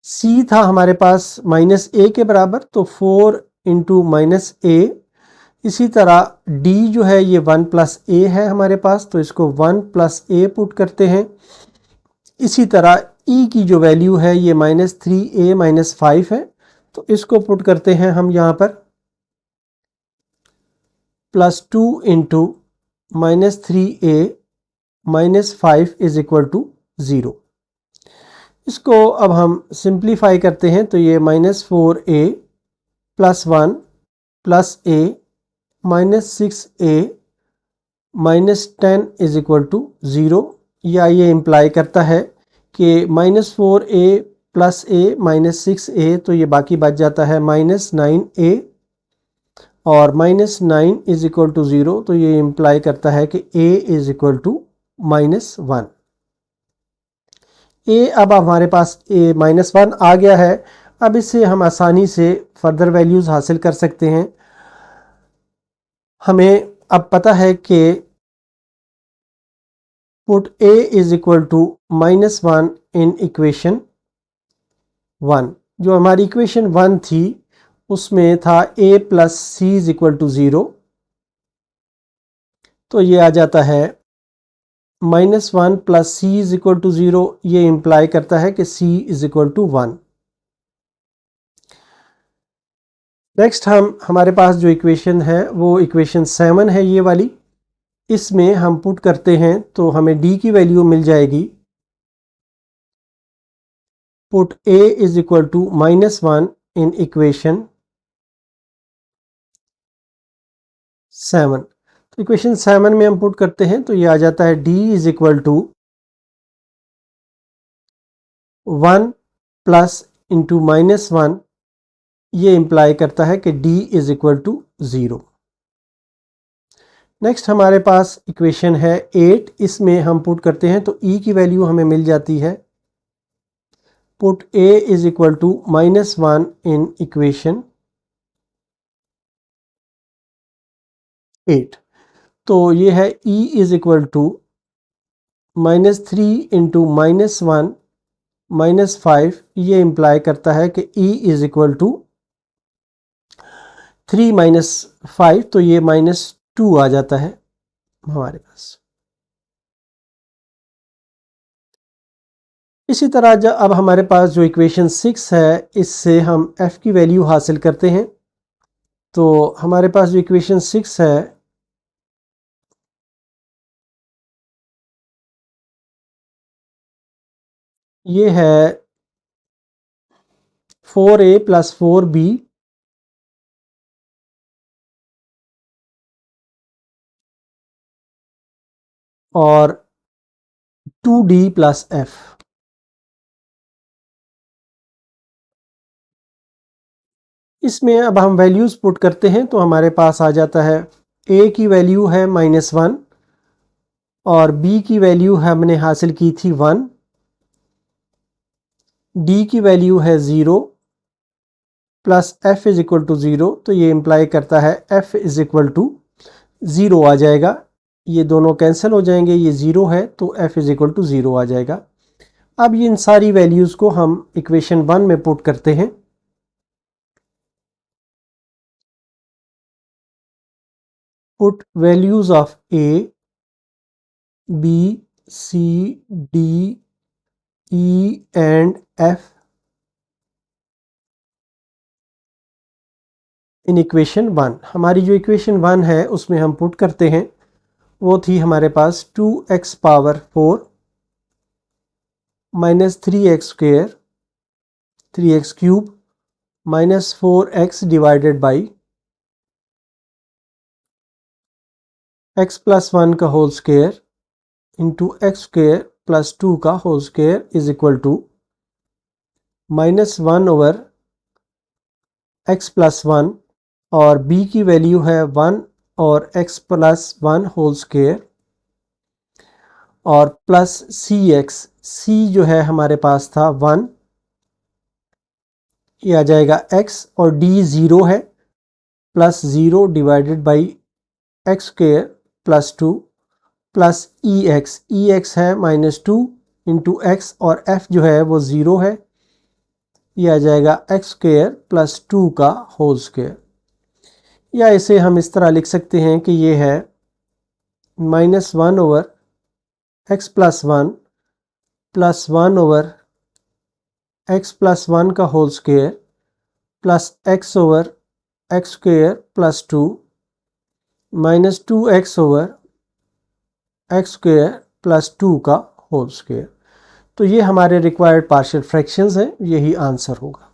c था हमारे पास -a के बराबर, तो 4 इंटू -a, इसी तरह d जो है ये 1 प्लस a है हमारे पास, तो इसको 1 प्लस a पुट करते हैं। इसी तरह e की जो वैल्यू है ये -3a -5 है, तो इसको पुट करते हैं हम यहाँ पर, +2 into -3a -5 is equal to 0। इसको अब हम सिंप्लीफाई करते हैं, तो ये -4a plus 1 plus a -6a -10 is equal to 0, या ये इम्प्लाई करता है कि -4a प्लस a -6a, तो ये बाकी बच जाता है -9a, और -9 इज इक्वल टू 0, तो ये इम्प्लाई करता है कि a is equal to -1। a अब हमारे पास a -1 आ गया है। अब इससे हम आसानी से फर्दर वैल्यूज़ हासिल कर सकते हैं। हमें अब पता है कि put a is equal to -1 in equation 1। जो हमारी इक्वेशन 1 थी उसमें था a plus c is equal to 0, तो ये आ जाता है -1 plus c is equal to 0, ये इम्प्लाई करता है कि c is equal to 1। Next हमारे पास जो इक्वेशन है वो इक्वेशन 7 है, ये वाली। इसमें हम पुट करते हैं तो हमें d की वैल्यू मिल जाएगी, put a is equal to -1 in equation 7। तो इक्वेशन 7 में हम पुट करते हैं तो ये आ जाता है d is equal to 1 plus into -1, ये इम्प्लाई करता है कि d is equal to 0। Next हमारे पास इक्वेशन है 8, इसमें हम पुट करते हैं तो e की वैल्यू हमें मिल जाती है, put a is equal to -1 in equation 8। तो ये है e is equal to -3 into -1 -5 ये इम्प्लाई करता है कि e इज इक्वल टू 3 - 5, तो ये -2 आ जाता है हमारे पास। इसी तरह जब अब हमारे पास जो इक्वेशन 6 है, इससे हम f की वैल्यू हासिल करते हैं। तो हमारे पास जो इक्वेशन 6 है, ये है 4a + 4b और 2d + f। इसमें अब हम वैल्यूज़ पुट करते हैं तो हमारे पास आ जाता है a की वैल्यू है -1 और b की वैल्यू हमने हासिल की थी 1, d की वैल्यू है 0 plus f is equal to 0, तो ये इम्प्लाई करता है f इज इक्वल टू 0 आ जाएगा। ये दोनों कैंसिल हो जाएंगे, ये 0 है तो f इज इक्वल टू 0 आ जाएगा। अब ये इन सारी वैल्यूज़ को हम इक्वेशन 1 में पुट करते हैं। Put values of a, b, c, d, e and f in equation 1। हमारी जो इक्वेशन 1 है उसमें हम पुट करते हैं, वो थी हमारे पास 2x power 4 - 3x² 3x³ -4x divided by x + 1 का होल स्क्वायर इंटू x² + 2 का whole square is equal to -1 over x + 1 और b की वैल्यू है 1 और x + 1 होल स्क्वायर और प्लस cx, c जो है हमारे पास था 1, ये आ जाएगा x और d 0 है, plus 0 divided by x² + 2 plus ex है -2 इंटू x और f जो है वो 0 है, ये आ जाएगा x² + 2 का होल स्क्वायर। या इसे हम इस तरह लिख सकते हैं कि ये है -1 over x + 1 plus 1 over x + 1 का whole square plus x over x² + 2 -2x over x² + 2 का होल स्क्वायर। तो ये हमारे रिक्वायर्ड पार्शियल फ्रैक्शंस हैं, यही आंसर होगा।